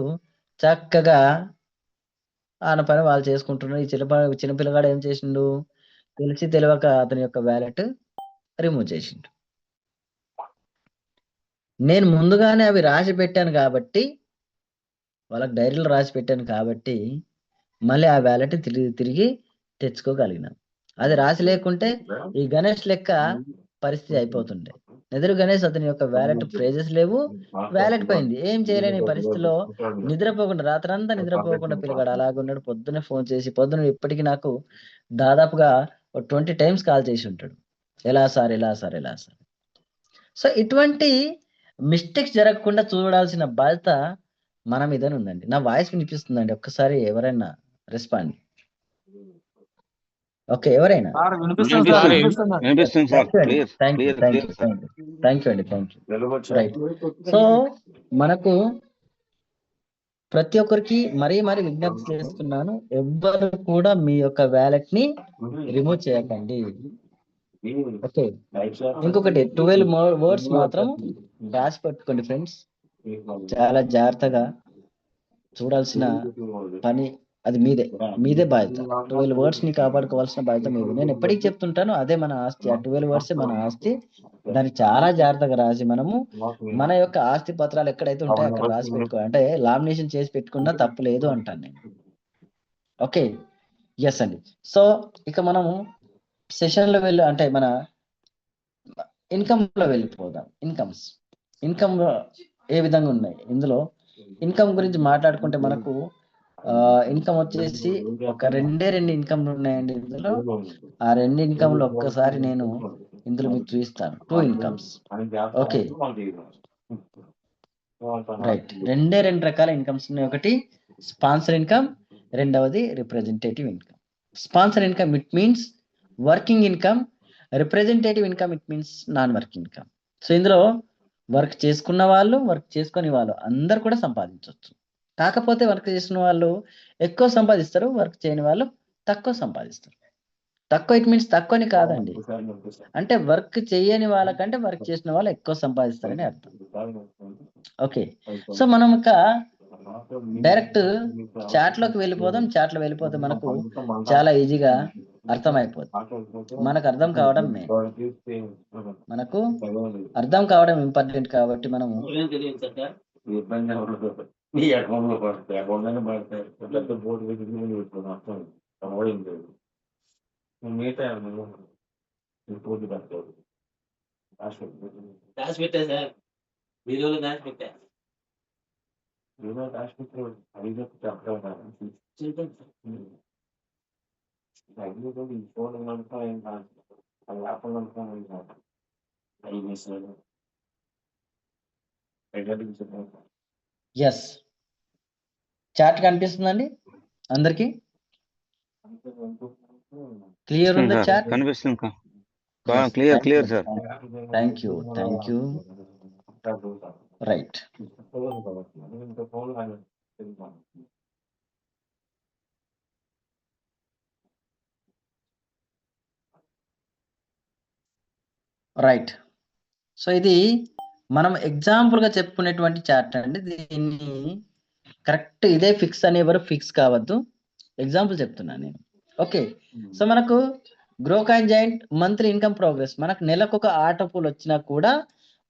చక్కగా ఆయన పని వాళ్ళు చేసుకుంటున్నారు. ఈ చిన్న పిల్లగాడు ఏం చేసిండు, తెలిసి తెలియక అతని యొక్క వ్యాలెట్ రిమూవ్ చేసిండు. నేను ముందుగానే అవి రాసి పెట్టాను కాబట్టి, వాళ్ళకి డైరీలో రాసి పెట్టాను కాబట్టి మళ్ళీ ఆ వ్యాలెట్ తిరిగి తెచ్చుకోగలిగినాను. అది రాసి లేకుంటే ఈ గణేష్ లెక్క పరిస్థితి అయిపోతుండే. ఎదురు గణేష్ అతని యొక్క వ్యాలెట్ ప్రైజెస్ లేవు, వ్యాలెట్ పోయింది, ఏం చేయలేని పరిస్థితిలో నిద్రపోకుండా రాత్రంతా నిద్రపోకుండా పిల్లగాడు అలాగున్నాడు. పొద్దున్నే ఫోన్ చేసి పొద్దున ఇప్పటికీ నాకు దాదాపుగా 20 టైమ్స్ కాల్ చేసి ఉంటాడు, ఎలా సార్ ఎలా సార్ ఎలా సార్. సో ఇటువంటి మిస్టేక్స్ జరగకుండా చూడాల్సిన బాధ్యత మన మీదనే ఉందండి. నా వాయిస్ వినిపిస్తుందండి? ఒక్కసారి ఎవరైనా రెస్పాండ్. ఓకే, ఎవరైనా? థ్యాంక్ యూ అండి. రైట్. సో మనకు ప్రతి ఒక్కరికి మరీ విజ్ఞప్తి చేస్తున్నాను, ఎవ్వరు కూడా మీ యొక్క వ్యాలెట్ ని రిమూవ్ చేయకండి. ఓకే, ఇంకొకటి 12 వర్డ్స్ మాత్రం రాసి పెట్టుకోండి ఫ్రెండ్స్. చాలా జాగ్రత్తగా చూడాల్సిన పని అది మీదే బాధ్యత. 12 వర్డ్స్ ని కాపాడుకోవాల్సిన బాధ్యత మీది. నేను ఎప్పటికీ చెప్తుంటాను, అదే మన ఆస్తి. ఆ 12 వర్డ్స్ మన ఆస్తి. దాన్ని చాలా జాగ్రత్తగా రాసి మనము మన యొక్క ఆస్తి పత్రాలు ఎక్కడైతే ఉంటాయో అక్కడ రాసి పెట్టుకోవాలి. అంటే లామినేషన్ చేసి పెట్టుకున్నా తప్పు లేదు అంటాను నేను. ఓకే, ఎస్ అండి. సో ఇక మనము సెషన్ లో అంటే మన ఇన్కమ్ లో వెళ్ళిపోదాం. ఇన్కమ్ ఏ విధంగా ఉన్నాయి ఇందులో. ఇన్కమ్ గురించి మాట్లాడుకుంటే మనకు ఇన్కమ్ వచ్చేసి ఒక రెండే 2 ఇన్కమ్లు ఉన్నాయండి ఇందులో. ఆ 2 ఇన్కమ్లు ఒక్కసారి నేను ఇందులో మీకు చూపిస్తాను. 2 ఇన్కమ్స్. Okay, right. 2 రకాల ఇన్కమ్స్ ఉన్నాయి. ఒకటి స్పాన్సర్ ఇన్కమ్, రెండవది representative income. Sponsor income it means working income, representative income it means non working income. So ఇందులో వర్క్ చేసుకున్న వాళ్ళు, వర్క్ చేసుకుని వాళ్ళు అందరు కూడా సంపాదించవచ్చు. కాకపోతే వర్క్ చేసిన వాళ్ళు ఎక్కువ సంపాదిస్తారు, వర్క్ చేయని వాళ్ళు తక్కువ సంపాదిస్తారు. తక్కువ ఇట్ మీన్స్ తక్కువ అని కాదండి, అంటే వర్క్ చేయని వాళ్ళకంటే వర్క్ చేసిన వాళ్ళు ఎక్కువ సంపాదిస్తారని అర్థం. ఓకే, సో మనం ఇక డైరెక్ట్ చాట్ లోకి వెళ్ళిపోదాం. చాట్ లో వెళ్ళిపోతే మనకు చాలా ఈజీగా అర్థమైపోతుంది. మనకు అర్థం కావడం ఇంపార్టెంట్ కాబట్టి మనము ఎస్, చాట్ కనిపిస్తుందండి అందరికి? క్లియర్ ఉందా చాట్? కనిపిస్తుంది. Clear sir. Thank you. Right. Right. So ఇది మనం ఎగ్జాంపుల్ గా చెప్పుకునేటువంటి చార్ట్ అండి. దీన్ని కరెక్ట్ ఇదే ఫిక్స్ అని ఎవరు ఫిక్స్ కావద్దు, ఎగ్జాంపుల్ చెప్తున్నాను నేను. ఓకే, సో మనకు గ్రోకాయిన్ జాయింట్ మంత్లీ ఇన్కమ్ ప్రోగ్రెస్, మనకు నెలకు ఒక ఆటో పూల్ వచ్చినా కూడా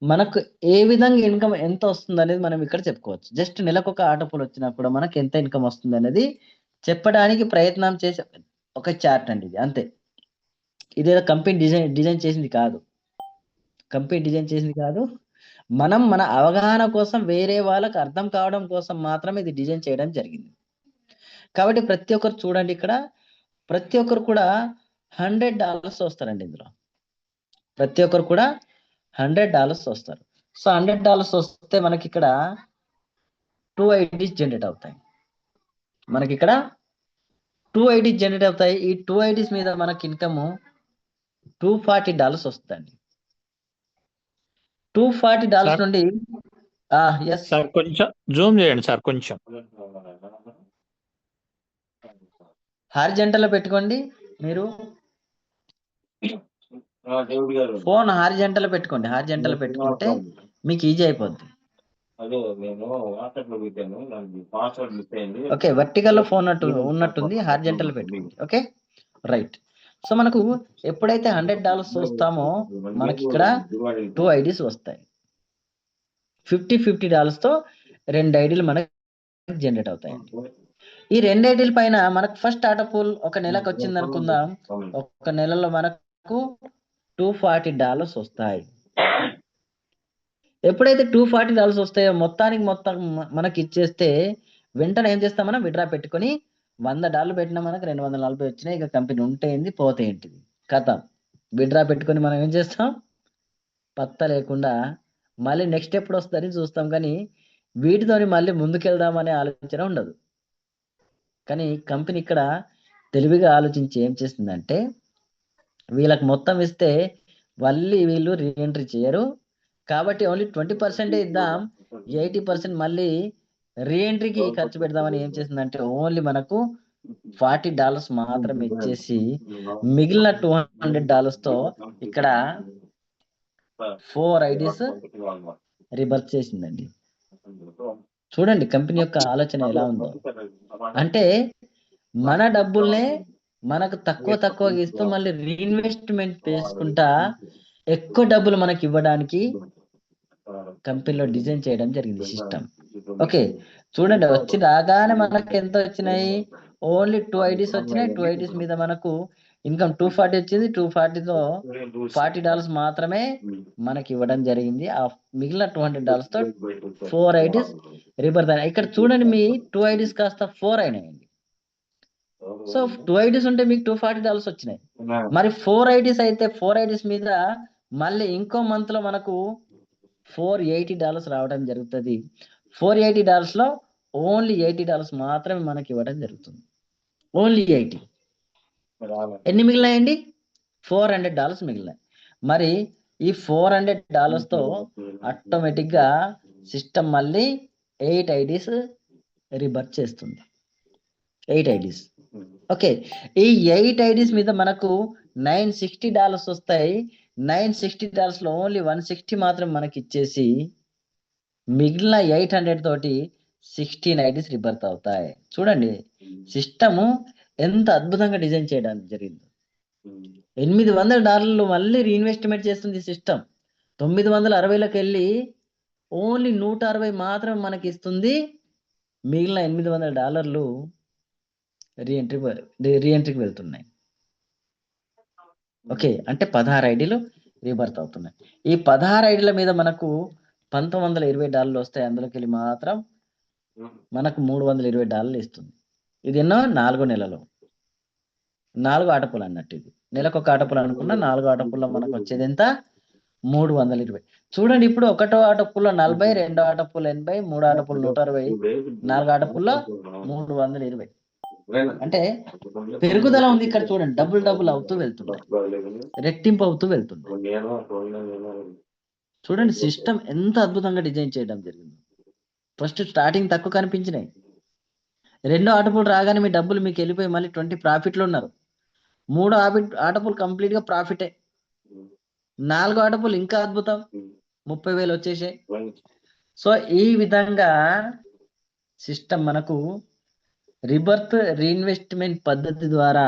మనకు ఏ విధంగా ఇన్కమ్ ఎంత వస్తుంది అనేది మనం ఇక్కడ చెప్పుకోవచ్చు. జస్ట్ నెలకు ఒక ఆటో పూల్ వచ్చినా కూడా మనకు ఎంత ఇన్కమ్ వస్తుంది అనేది చెప్పడానికి ప్రయత్నం చేసే ఒక చార్ట్ అండి ఇది, అంతే. ఇదేదో కంపెనీ డిజైన్ చేసింది కాదు, మనం మన అవగాహన కోసం, వేరే వాళ్ళకి అర్థం కావడం కోసం మాత్రమే ఇది డిజైన్ చేయడం జరిగింది. కాబట్టి ప్రతి ఒక్కరు చూడండి, ఇక్కడ ప్రతి ఒక్కరు కూడా $100 వస్తారండి ఇందులో. ప్రతి ఒక్కరు కూడా $100 వస్తారు. సో $100 వస్తే మనకి ఇక్కడ 2 ఐడీస్ జనరేట్ అవుతాయి. మనకి ఇక్కడ 2 ఐడీస్ జనరేట్ అవుతాయి. ఈ 2 ఐడీస్ మీద మనకి ఇన్కమ్ $240 వస్తుందండి. $240 సార్ నుండి ఎస్ సార్ కొంచెం జూమ్ చేయండి సార్ కొంచెం. హారిజంటల్ లో పెట్టుకోండి. మీరు ఫోన్ హారిజంటల్ లో పెట్టుకోండి. హారిజంటల్ లో పెట్టుకుంటే మీకు ఈజీ అయిపోద్ది. ఓకే, వర్టికల్ లో ఫోన్ ఉన్నట్టుంది, హారిజంటల్ లో పెట్టుకోండి. Okay right. సో మనకు ఎప్పుడైతే $100 చూస్తామో మనకి ఇక్కడ 2 ఐడీస్ వస్తాయి. $50 తో 2 ఐడీలు మనకి జనరేట్ అవుతాయండి. ఈ 2 ఐడీల పైన మనకు ఫస్ట్ ఆటో పూల్ ఒక నెలకు వచ్చింది అనుకుందాం. ఒక నెలలో మనకు $240 వస్తాయి. ఎప్పుడైతే $240 వస్తాయో మొత్తం మనకి ఇచ్చేస్తే వెంటనే ఏం చేస్తాం, మనం విడ్రా పెట్టుకొని $100 పెట్టినా మనకు 240 వచ్చినాయి. ఇక కంపెనీ ఉంటే ఏంది పోతే ఏంటిది కథ. విడ్రా పెట్టుకొని మనం ఏం చేస్తాం, పత్త లేకుండా మళ్ళీ నెక్స్ట్ ఎప్పుడు వస్తుందని చూస్తాం. కానీ వీటితోని మళ్ళీ ముందుకెళ్దామనే ఆలోచన ఉండదు. కానీ కంపెనీ ఇక్కడ తెలివిగా ఆలోచించి ఏం చేస్తుందంటే, వీళ్ళకి మొత్తం ఇస్తే మళ్ళీ వీళ్ళు రీఎంట్రీ చేయరు కాబట్టి ఓన్లీ 20% ఇద్దాం, 80% మళ్ళీ రీఎంట్రీకి ఖర్చు పెడదామని ఏం చేసిందంటే ఓన్లీ మనకు $40 మాత్రమే ఇచ్చేసి మిగిలిన $200 తో ఇక్కడ 4 ఐడీస్ రివర్స్ చేసిందండి. చూడండి కంపెనీ యొక్క ఆలోచన ఎలా ఉందో. అంటే మన డబ్బుల్నే మనకు తక్కువ ఇస్తూ మళ్ళీ రీఇన్వెస్ట్మెంట్ చేసుకుంటా ఎక్కువ డబ్బులు మనకి ఇవ్వడానికి కంపెనీలో డిజైన్ చేయడం జరిగింది సిస్టమ్. ఓకే చూడండి, వచ్చి రాగానే మనకి ఎంత వచ్చినాయి, ఓన్లీ 2 ఐడీస్ వచ్చినాయి. 2 ఐడీస్ మీద మనకు ఇన్కమ్ 240 వచ్చింది. 240తో $40 మాత్రమే మనకి ఇవ్వడం జరిగింది. ఆ మిగిలిన $200 తో 4 ఐడీస్ రిబర్త్ అయినాయి. ఇక్కడ చూడండి, మీ 2 ఐడీస్ కాస్త 4 అయినాయండి. సో 2 ఐడీస్ ఉంటే మీకు $240 వచ్చినాయి. మరి 4 ఐడీస్ అయితే 4 ఐడీస్ మీద మళ్ళీ ఇంకో మంత్ లో మనకు $480 రావడం జరుగుతుంది. $480 లో ఓన్లీ $80 మాత్రమే మనకి ఇవ్వడం జరుగుతుంది. ఓన్లీ 80. ఎన్ని మిగిలినాయండి? $400 మిగిలినాయి. మరి ఈ $400 తో ఆటోమేటిక్ గా సిస్టమ్ మళ్ళీ 8 ఐడీస్ రిబర్త్ చేస్తుంది. 8 ఐడీస్. ఓకే, ఈ 8 ఐడీస్ మీద మనకు $960 వస్తాయి. $960 లో ఓన్లీ 160 మాత్రం మనకి ఇచ్చేసి మిగిలిన 800 తోటి 16 ఐడీస్ రిబర్త్ అవుతాయి. చూడండి సిస్టము ఎంత అద్భుతంగా డిజైన్ చేయడానికి జరిగింది. $800 మళ్ళీ రీఇన్వెస్ట్మెంట్ చేస్తుంది సిస్టమ్. 960లోకి వెళ్ళి ఓన్లీ 160 మాత్రం మనకి ఇస్తుంది. మిగిలిన $800 రీఎంట్రీకి వెళ్తున్నాయి. ఓకే, అంటే 16 ఐడీలు రీబర్త్ అవుతున్నాయి. ఈ 16 ఐడీల మీద మనకు $1920 వస్తాయి. అందులోకి వెళ్ళి మాత్రం మనకు $320 ఇస్తుంది. ఇది ఎన్నో 4 నెలలో 4 ఆటపులు అన్నట్టు. ఇది నెలకు ఒక ఆటపులు అనుకున్న 4 ఆటపుల్లో మనకు వచ్చేది ఎంత? 320. చూడండి, ఇప్పుడు ఒకటో ఆటపుల్లో 40, రెండో ఆటపుల్లో 80, మూడో ఆటపుల్లో 160, 4 ఆటపుల్లో 320. అంటే పెరుగుదల ఉంది ఇక్కడ. చూడండి డబుల్ అవుతూ వెళ్తున్నాయి, రెట్టింపు అవుతూ వెళ్తుంది. చూడండి సిస్టమ్ ఎంత అద్భుతంగా డిజైన్ చేయడం జరిగింది. ఫస్ట్ స్టార్టింగ్ తక్కువ కనిపించినాయి. రెండో ఆటపులు రాగానే మీ డబ్బులు మీకు వెళ్ళిపోయి మళ్ళీ 20 ప్రాఫిట్లు ఉన్నారు. మూడో ఆటపులు కంప్లీట్ గా ప్రాఫిటే. 4 ఆటపులు ఇంకా అద్భుతం, 30,000 వచ్చేసాయి. సో ఈ విధంగా సిస్టమ్ మనకు రిబర్త్ రీఇన్వెస్ట్మెంట్ పద్ధతి ద్వారా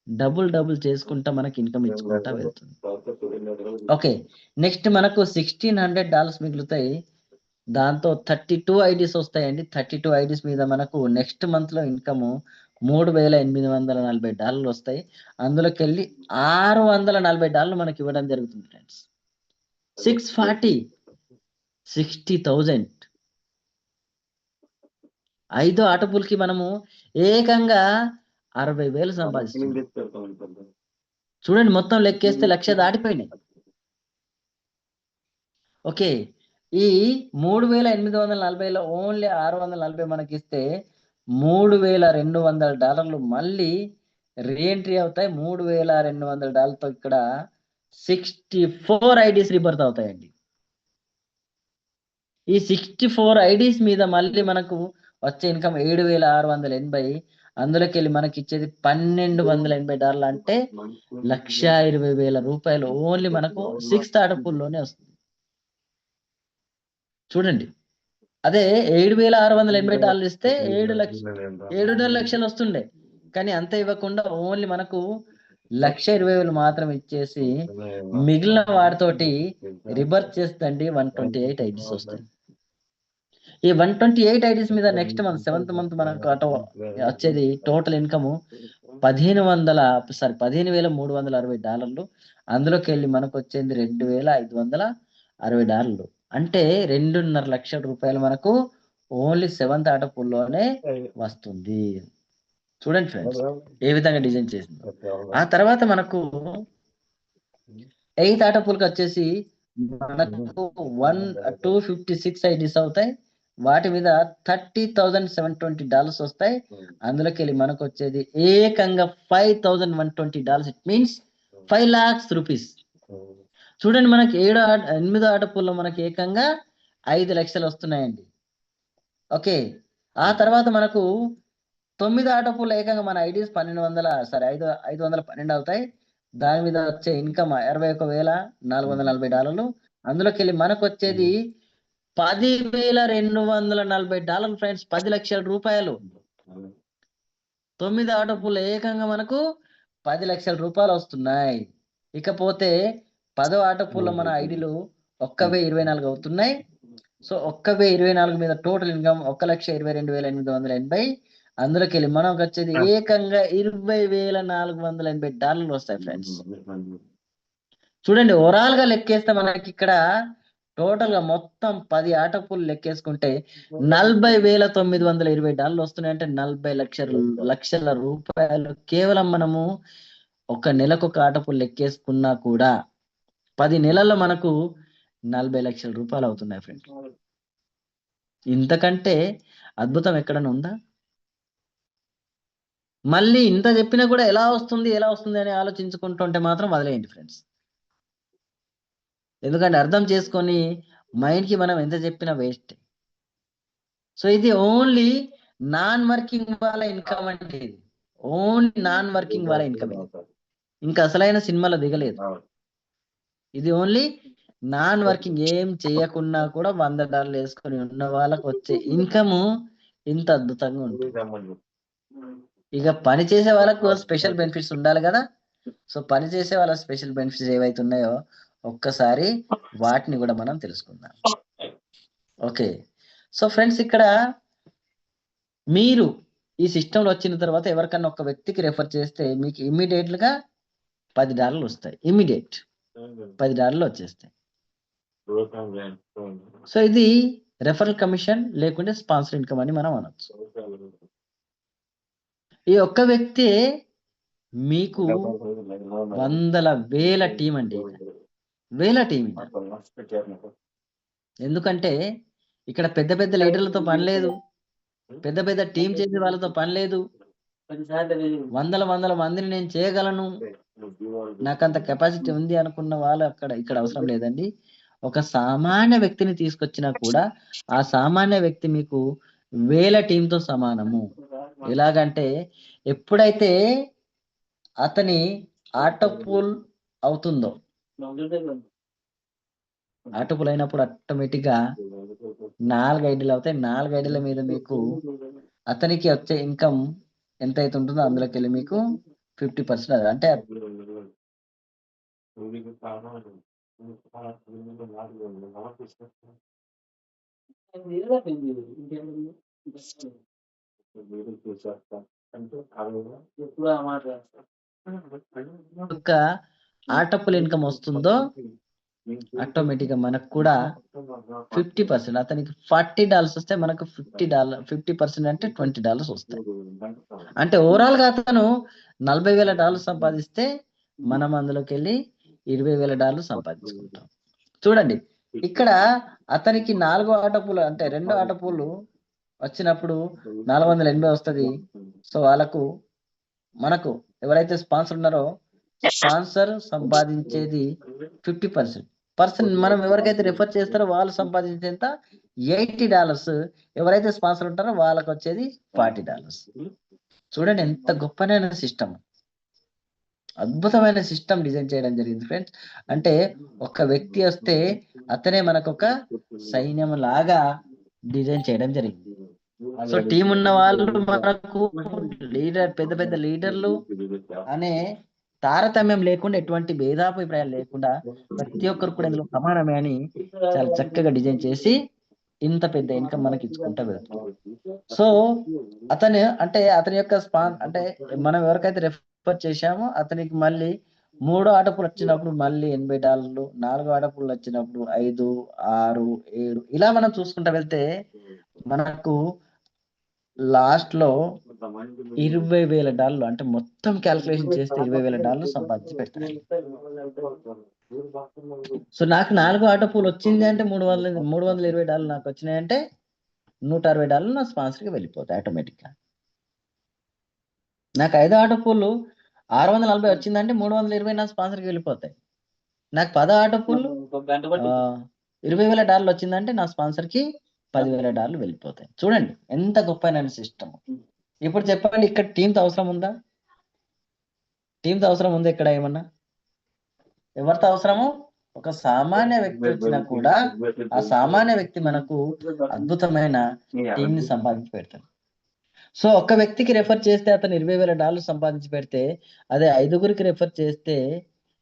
డబుల్ చేసుకుంటా మనకి ఇన్కమ్ ఇచ్చుకుంటా వెళ్తుంది. ఓకే, నెక్స్ట్ మనకు $1,600 మిగులుతాయి. దాంతో 32 ఐడీస్ వస్తాయండి. 32 ఐడీస్ మీద మనకు నెక్స్ట్ మంత్ లో ఇన్కమ్ $3,840 వస్తాయి. అందులోకి వెళ్ళి $640 మనకి ఇవ్వడం జరుగుతుంది ఫ్రెండ్స్. 640 60,000. 5 ఆటపులకి మనము ఏకంగా 60,000 సంపాదిస్తున్నాం. చూడండి మొత్తం లెక్కేస్తే 1,00,000 దాటిపోయినాయి. ఓకే, ఈ 3,840లో ఓన్లీ 640 మనకి ఇస్తే $3,200 మళ్ళీ రీఎంట్రీ అవుతాయి. $3,200తో ఇక్కడ 64 ఐడీస్ రిబర్త్ అవుతాయండి. ఈ 64 ఐడీస్ మీద మళ్ళీ మనకు వచ్చే ఇన్కమ్ 7,680. అందులోకి వెళ్ళి మనకి ఇచ్చేది $1,280 అంటే $1,20,000 ఓన్లీ మనకు 6th ఆర్డర్ పూల్లోనే వస్తుంది. చూడండి, అదే $7,680 ఇస్తే 7,5 లక్షలు వస్తుండే, కానీ అంత ఇవ్వకుండా ఓన్లీ మనకు 1,20,000 మాత్రం ఇచ్చేసి మిగిలిన వాటితోటి రిబర్త్ చేస్తండి 128 ఐడీస్ వస్తాయి. ఈ 128 ఐడీస్ మీద నెక్స్ట్ మంత్ 7th మంత్ మనకు అటు వచ్చేది టోటల్ ఇన్కమ్ $15,360. అందులోకి వెళ్ళి మనకు వచ్చేది $2,560. అంటే $2.5 లక్షల మనకు ఓన్లీ 7th ఆర్డర్ పూల్లోనే వస్తుంది. చూడండి ఫ్రెండ్స్ ఏ విధంగా డిజైన్ చేసింది. ఆ తర్వాత మనకు 8th ఆర్డర్ పూల్కి వచ్చేసి మనకు 256 ఐడీస్ అవుతాయి. వాటి మీద $30,720 వస్తాయి. అందులోకి వెళ్ళి మనకు వచ్చేది ఏకంగా $5,120. It means 5 lakhs rupees. చూడండి, మనకి 8th ఆర్డర్ పూల్లో మనకి ఏకంగా 5 లక్షలు వస్తున్నాయండి. ఓకే, ఆ తర్వాత మనకు 9th ఆర్డర్ పూల్ ఏకంగా మన ఐడీస్ 512 అవుతాయి. దాని మీద వచ్చే ఇన్కమ్ $61,440. అందులోకి వెళ్ళి మనకు వచ్చేది $10,240 ఫ్రెండ్స్, 10 లక్షల రూపాయలు. 9th ఆర్డర్ పూల్ ఏకంగా మనకు 10 లక్షల రూపాయలు వస్తున్నాయి. ఇకపోతే 10వ ఆర్డర్ పూల్లో మన ఐడీలు 1,024 అవుతున్నాయి. సో 1,024 మీద టోటల్ ఇన్కమ్ 1,22,880. అందులోకి వెళ్ళి మనకు వచ్చేది ఏకంగా $20,480 వస్తాయి ఫ్రెండ్స్. చూడండి, ఓవరాల్ గా లెక్కేస్తే మనకి ఇక్కడ టోటల్ గా మొత్తం 10 ఆర్డర్ పూల్ లెక్కేసుకుంటే $40,920 వస్తున్నాయి. అంటే 40 లక్షల రూపాయలు కేవలం మనము ఒక నెలకు ఒక ఆర్డర్ పూల్ లెక్కేసుకున్నా కూడా 10 నెలల్లో మనకు $40 లక్షల రూపాయలు అవుతున్నాయి ఫ్రెండ్స్. ఇంతకంటే అద్భుతం ఎక్కడైనా ఉందా? మళ్ళీ ఇంత చెప్పినా కూడా ఎలా వస్తుంది అని ఆలోచించుకుంటుంటే మాత్రం వదిలేయండి ఫ్రెండ్స్. ఎందుకంటే అర్థం చేసుకొని మైండ్కి మనం ఎంత చెప్పినా వేస్ట్. సో ఇది ఓన్లీ నాన్ వర్కింగ్ వాళ్ళ ఇన్కమ్ అంటే, ఇది ఓన్లీ నాన్ వర్కింగ్ వాళ్ళ ఇన్కమ్. ఇంకా అసలైన సినిమాలో దిగలేదు. ఇది ఓన్లీ నాన్ వర్కింగ్, ఏం చేయకున్నా కూడా $100 వేసుకొని ఉన్న వాళ్ళకు వచ్చే ఇన్కమ్ ఇంత అద్భుతంగా ఉంటుంది. ఇక పని చేసే వాళ్ళకు స్పెషల్ బెనిఫిట్స్ ఉండాలి కదా. సో పని చేసే వాళ్ళ స్పెషల్ బెనిఫిట్స్ ఏవైతే ఉన్నాయో ఒక్కసారి వాటిని కూడా మనం తెలుసుకుందాం. ఓకే, సో ఫ్రెండ్స్ ఇక్కడ మీరు ఈ సిస్టంలో వచ్చిన తర్వాత ఎవరికన్నా ఒక వ్యక్తికి రెఫర్ చేస్తే మీకు ఇమ్మీడియట్ గా $10 వస్తాయి. ఇమ్మీడియట్ $10 వచ్చేస్తాయి. సో ఇది రెఫరల్ కమిషన్ లేకుంటే స్పాన్సర్ ఇన్కమ్ అని మనం అనొచ్చు. ఈ ఒక్క వ్యక్తి మీకు వేల టీం అండి, వేల టీం. ఎందుకంటే ఇక్కడ పెద్ద పెద్ద లీడర్లతో పని లేదు, పెద్ద పెద్ద టీం చేసే వాళ్ళతో పని లేదు. వందల మందిని నేను చేయగలను, నాకంత కెపాసిటీ ఉంది అనుకున్న వాళ్ళు ఇక్కడ అవసరం లేదండి. ఒక సామాన్య వ్యక్తిని తీసుకొచ్చినా కూడా ఆ సామాన్య వ్యక్తి మీకు వేల టీంతో సమానము. ఎలాగంటే ఎప్పుడైతే అతని ఆర్డర్ పూల్ అవుతుందో, ఆర్డర్ పూల్ అయినప్పుడు ఆటోమేటిక్ గా 4 ఐడీలు అవుతాయి. 4 ఐడీల మీద మీకు అతనికి వచ్చే ఇన్కమ్ ఎంత అయితే ఉంటుందో అందులోకి వెళ్ళి మీకు 50% అంటే ఆర్డర్ పూల్ ఇన్కమ్ వస్తుందో ఆటోమేటిక్ గా మనకు కూడా 50%, అతనికి $40 వస్తే మనకు $50% అంటే $20 వస్తాయి. అంటే ఓవరాల్ గా అతను $40,000 సంపాదిస్తే మనం అందులోకి వెళ్ళి $20,000 సంపాదించుకుంటాం. చూడండి, ఇక్కడ అతనికి 4 ఆట పూలు అంటే 2 ఆట పూలు వచ్చినప్పుడు 480 వస్తుంది. సో వాళ్ళకు మనకు ఎవరైతే స్పాన్సర్ ఉన్నారో స్పాన్సర్ సంపాదించేది 50%. మనం ఎవరికైతే రెఫర్ చేస్తారో వాళ్ళు సంపాదించేంత $80. ఎవరైతే స్పాన్సర్ ఉంటారో వాళ్ళకి వచ్చేది $40. చూడండి ఎంత గొప్పనైన సిస్టమ్, అద్భుతమైన సిస్టమ్ డిజైన్ చేయడం జరిగింది ఫ్రెండ్స్. అంటే ఒక వ్యక్తి వస్తే అతనే మనకు ఒక సైన్యం లాగా డిజైన్ చేయడం జరిగింది. సో టీం ఉన్న వాళ్ళు మనకు పెద్ద పెద్ద లీడర్లు అనే తారతమ్యం లేకుండా, ఎటువంటి భేదాభిప్రాయాలు లేకుండా ప్రతి ఒక్కరు కూడా ఇందులో సమానమే అని చాలా చక్కగా డిజైన్ చేసి ఇంత పెద్ద ఇన్కమ్ మనకి ఇచ్చుకుంటా వెళ్తాం. సో అతని యొక్క అంటే మనం ఎవరికైతే రెఫర్ చేశామో అతనికి మళ్ళీ 3 ఆటపులు వచ్చినప్పుడు మళ్ళీ $80, 4 ఆటపులు వచ్చినప్పుడు 5, 6, 7 ఇలా మనం చూసుకుంటా వెళ్తే మనకు లాస్ట్ లో $20,000 అంటే మొత్తం క్యాల్కులేషన్ చేస్తే $20,000 సంపాదించి పెడతారు. సో నాకు 4 ఆటపూలు వచ్చింది అంటే $320 నాకు వచ్చినాయంటే $160 నా స్పాన్సర్కి వెళ్ళిపోతాయి ఆటోమేటిక్ గా. నాకు 5 ఆటపూలు 640 వచ్చిందంటే 320 నా స్పాన్సర్కి వెళ్ళిపోతాయి. నాకు 10 ఆటపూలు $20,000 వచ్చిందంటే నా స్పాన్సర్కి $10,000 వెళ్ళిపోతాయి. చూడండి ఎంత గొప్ప సిస్టమ్. ఇప్పుడు చెప్పండి, ఇక్కడ టీంతో అవసరం ఉందా? టీంతో అవసరం ఉందా ఇక్కడ ఏమన్నా? ఎవరితో అవసరము? ఒక సామాన్య వ్యక్తి వచ్చినా కూడా ఆ సామాన్య వ్యక్తి మనకు అద్భుతమైన టీంని సంపాదించి పెడతాడు. సో ఒక్క వ్యక్తికి రెఫర్ చేస్తే అతను $20,000 సంపాదించి పెడితే, అదే 5గురికి రెఫర్ చేస్తే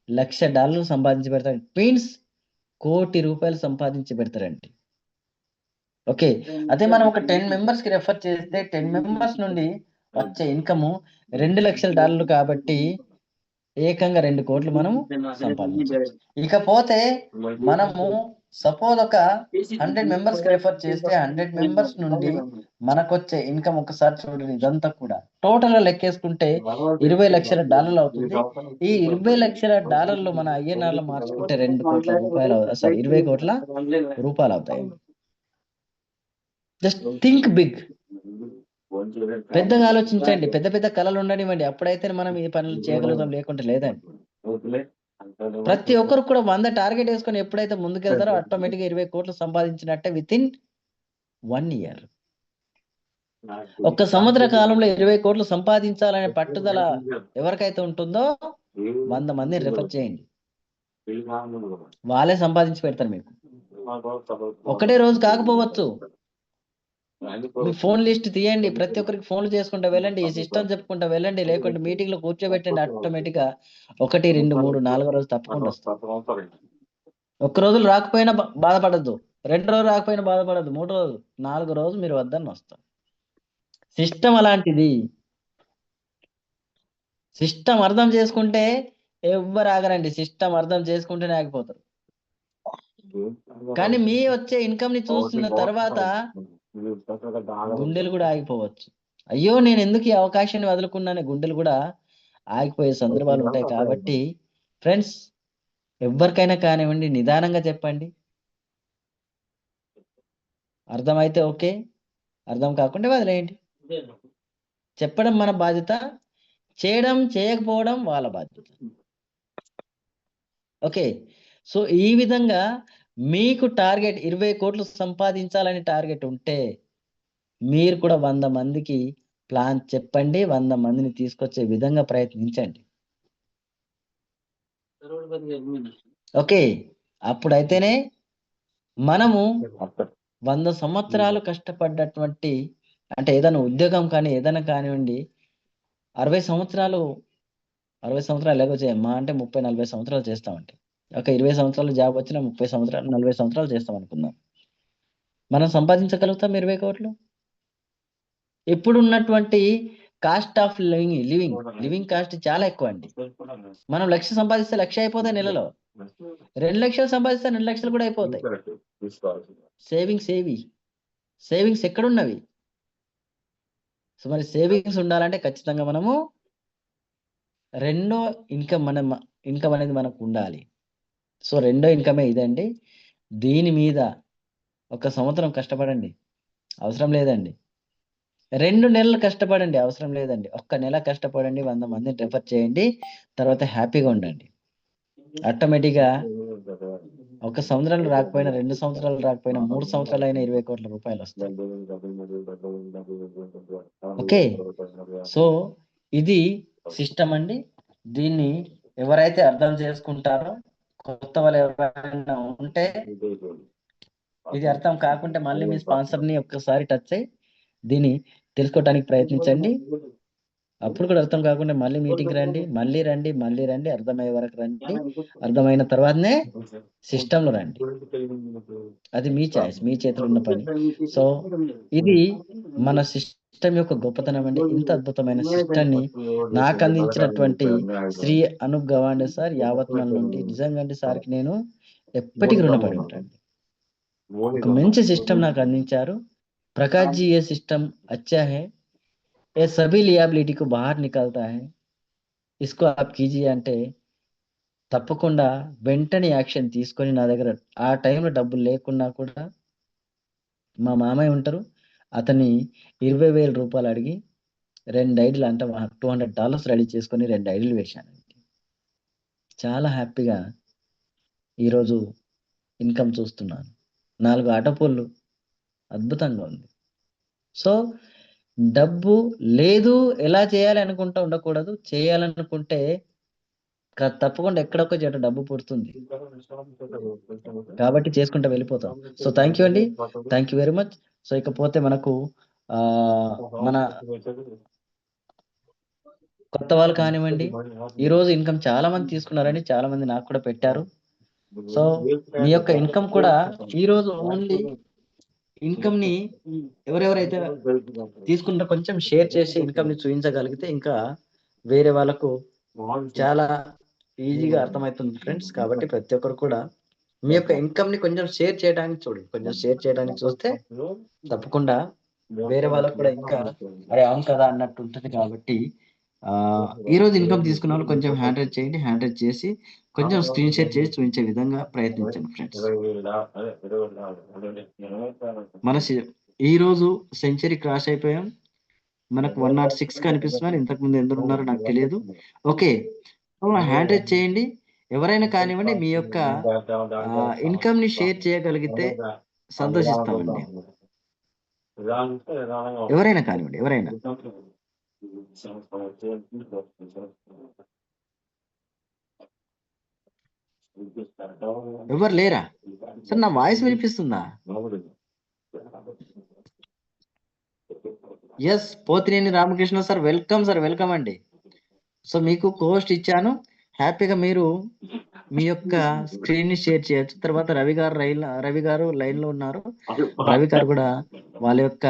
$1,00,000 సంపాదించి పెడతాడు. మీన్స్ ₹1,00,00,000 సంపాదించి పెడతారండి. ఓకే, అదే మనం ఒక 10 మెంబర్స్ కి రెఫర్ చేస్తే 10 మెంబర్స్ నుండి వచ్చే ఇన్కమ్ $2,00,000 కాబట్టి ఏకంగా 2 కోట్లు మనము సంపాదించవచ్చు. ఇకపోతే మనము సపోజ్ ఒక 100 మెంబర్స్ కి రెఫర్ చేస్తే 100 మెంబర్స్ నుండి మనకు వచ్చే ఇన్కమ్ ఒకసారి చూడండి, ఇదంతా కూడా టోటల్ గా లెక్కేసుకుంటే $20,00,000 అవుతుంది. ఈ $20,00,000 మన INR లో మార్చుకుంటే 2 కోట్ల రూపాయలు, సారీ 20 కోట్ల రూపాయలు అవుతాయి. జస్ట్ థింక్ బిగ్, పెద్దగా ఆలోచించండి, పెద్ద పెద్ద కళలు ఉండనివ్వండి, అప్పుడైతే మనం ఈ పనులు చేయగలుగుతాం, లేకుంటే లేదండి. ప్రతి ఒక్కరు కూడా 100 టార్గెట్ వేసుకొని ఎప్పుడైతే ముందుకెళ్తారో ఆటోమేటిక్ గా 20 కోట్లు సంపాదించినట్టే విత్ ఇన్ 1 ఇయర్. ఒక్క సంవత్సర కాలంలో 20 కోట్లు సంపాదించాలనే పట్టుదల ఎవరికైతే ఉంటుందో 100 మందిని రెఫర్ చేయండి, వాళ్ళే సంపాదించి పెడతారు మీకు. ఒకటే రోజు కాకపోవచ్చు, మీ ఫోన్ లిస్ట్ తీయండి, ప్రతి ఒక్కరికి ఫోన్లు చేసుకుంటా వెళ్ళండి, ఈ సిస్టమ్ చెప్పుకుంటా వెళ్ళండి, లేకుంటే మీటింగ్ లో కూర్చోబెట్టండి. ఆటోమేటిక్ గా 1, 2, 3, 4 రోజు తప్పకుండా వస్తుంది. ఒక్క రోజులు రాకపోయినా బాధపడద్దు, 2 రోజులు రాకపోయినా బాధపడద్దు, 3 రోజులు, 4 రోజు మీరు వద్దని వస్తారు. సిస్టమ్ అలాంటిది. సిస్టమ్ అర్థం చేసుకుంటే ఎవ్వరు ఆగరండి, సిస్టమ్ అర్థం చేసుకుంటేనే ఆగిపోతారు. కానీ మీ వచ్చే ఇన్కమ్ ని చూస్తున్న తర్వాత గుండెలు కూడా ఆగిపోవచ్చు. అయ్యో నేను ఎందుకు ఈ అవకాశాన్ని వదులుకున్నానే గుండెలు కూడా ఆగిపోయే సందర్భాలు ఉంటాయి. కాబట్టి ఫ్రెండ్స్, ఎవరికైనా కానివ్వండి, నిదానంగా చెప్పండి. అర్థమైతే ఓకే, అర్థం కాకుండా వదిలేయండి. చెప్పడం మన బాధ్యత, చేయడం చేయకపోవడం వాళ్ళ బాధ్యత. ఓకే, సో ఈ విధంగా మీకు టార్గెట్ 20 కోట్లు సంపాదించాలని టార్గెట్ ఉంటే మీరు కూడా 100 మందికి ప్లాన్ చెప్పండి, 100 మందిని తీసుకొచ్చే విధంగా ప్రయత్నించండి. ఓకే, అప్పుడైతేనే మనము 100 సంవత్సరాలు కష్టపడ్డటువంటి, అంటే ఏదైనా ఉద్యోగం కానీ ఏదైనా కానివ్వండి, 60 సంవత్సరాలు లేకపోతే మా అంటే 30-40 సంవత్సరాలు చేస్తామంటే, ఒక 20 సంవత్సరాలు జాబ్ వచ్చిన 30 సంవత్సరాలు 40 సంవత్సరాలు చేస్తాం అనుకుందాం, మనం సంపాదించగలుగుతాం 20 కోట్లు. ఇప్పుడు ఉన్నటువంటి కాస్ట్ ఆఫ్ లివింగ్ కాస్ట్ చాలా ఎక్కువ అండి. మనం 1,00,000 సంపాదిస్తే 1,00,000 అయిపోతాయి నెలలో, 2,00,000 సంపాదిస్తే 2,00,000 కూడా అయిపోతాయి. సేవింగ్స్ ఎక్కడున్నవి? సో మరి సేవింగ్స్ ఉండాలంటే ఖచ్చితంగా మనము రెండో ఇన్కమ్ అనేది మనకు ఉండాలి. సో రెండో ఇన్కమే ఇదండి. దీని మీద ఒక సంవత్సరం కష్టపడండి, అవసరం లేదండి. 2 నెలలు కష్టపడండి, అవసరం లేదండి. ఒక్క నెల కష్టపడండి, 100 మందిని రెఫర్ చేయండి, తర్వాత హ్యాపీగా ఉండండి. ఆటోమేటిక్గా 1 సంవత్సరాలు రాకపోయినా, 2 సంవత్సరాలు రాకపోయినా, 3 సంవత్సరాలైనా 20 కోట్ల రూపాయలు వస్తాయి. ఓకే, సో ఇది సిస్టమ్ అండి. దీన్ని ఎవరైతే అర్థం చేసుకుంటారో, కొత్త వాళ్ళు ఎవరైనా ఉంటే, ఇది అర్థం కాకుంటే మళ్ళీ మీ స్పాన్సర్ని ఒక్కసారి టచ్ అయ్యి దీన్ని తెలుసుకోవడానికి ప్రయత్నించండి. అప్పుడు కూడా అర్థం కాకుండా మళ్ళీ మీటింగ్కి రండి, మళ్ళీ రండి, అర్థమయ్యే వరకు రండి. అర్థమైన తర్వాతనే సిస్టంలో రండి. అది మీ చాయిస్, మీ చేతిలో ఉన్న పని. సో ఇది మన సిస్టమ్ యొక్క గొప్పతనం అండి. ఇంత అద్భుతమైన సిస్టమ్ని నాకు అందించినటువంటి శ్రీ అనూప్ గవాండే సార్, యావత్మల్ నుండి నిజంగా అండి సార్కి నేను ఎప్పటికీ రుణపడి ఉంటాను. ఒక మంచి సిస్టమ్ నాకు అందించారు. ప్రకాష్ जी ये सिस्टम अच्छा है, ये सभी लियाबिलिटी को बाहर निकालता है, इसको आप कीजिए అంటే తప్పకుండా వెంటనే యాక్షన్ తీసుకొని, నా దగ్గర ఆ టైంలో డబ్బులు లేకున్నా కూడా మా మామయ్య ఉంటారు, అతన్ని 20,000 రూపాయలు అడిగి 2 ఐడీలు అంటే $200 రెడీ చేసుకొని 2 ఐడీలు వేశాను. చాలా హ్యాపీగా ఈరోజు ఇన్కమ్ చూస్తున్నాను. 4 ఆటో పోల్లు, అద్భుతంగా ఉంది. సో డబ్బు లేదు, ఎలా చేయాలి అనుకుంటా ఉండకూడదు. చేయాలనుకుంటే తప్పకుండా ఎక్కడొక్క చోట డబ్బు పుడుతుంది. కాబట్టి చేసుకుంటూ వెళ్ళిపోతాం. సో థ్యాంక్ యూ అండి, thank you very much. So ఇకపోతే మనకు మన కొత్త వాళ్ళు కానివ్వండి, ఈరోజు ఇన్కమ్ చాలా మంది తీసుకున్నారండి, చాలా మంది నాకు కూడా పెట్టారు. సో మీ యొక్క ఇన్కమ్ కూడా ఈరోజు ఓన్లీ ఇన్కమ్ ని ఎవరెవరైతే తీసుకుంటారో కొంచెం షేర్ చేసి ఇన్కమ్ ని చూపించగలిగితే ఇంకా వేరే వాళ్ళకు చాలా ఈజీగా అర్థమవుతుంది ఫ్రెండ్స్. కాబట్టి ప్రతి ఒక్కరు కూడా మీ యొక్క ఇన్కమ్ ని కొంచెం షేర్ చేయడానికి చూడండి. కొంచెం షేర్ చేయడానికి చూస్తే తప్పకుండా వేరే వాళ్ళకు కూడా ఇంకా అరే అవును కదా అన్నట్టు ఉంటుంది. కాబట్టి ఈరోజు ఇన్కమ్ తీసుకున్న వాళ్ళు కొంచెం హ్యాండ్ రైజ్ చేయండి. హ్యాండ్ రైజ్ చేసి కొంచెం స్క్రీన్ షేర్ చేసి చూపించే విధంగా ప్రయత్నించండి ఫ్రెండ్స్. మన ఈరోజు సెంచరీ క్రాస్ అయిపోయాం. మనకు 106 కనిపిస్తున్నారు. ఇంతకుముందు ఎందరు ఉన్నారో నాకు తెలియదు. ఓకే, హ్యాండ్ రైజ్ చేయండి. ఎవరైనా కానివ్వండి, మీ యొక్క ఇన్కమ్ ని షేర్ చేయగలిగితే సంతోషిస్తామండి. ఎవరైనా కానివ్వండి, ఎవరైనా. ఎవరు లేరా సార్? నా వాయిస్ వినిపిస్తుందా? Yes, Pothineni Ramakrishna sir, welcome sir, welcome అండి. సో మీకు కోస్ట్ ఇచ్చాను, హ్యాపీగా మీరు మీ యొక్క స్క్రీన్ ని షేర్ చేయొచ్చు. తర్వాత రవి గారు లైన్ లో ఉన్నారు. రవి గారు కూడా వాళ్ళ యొక్క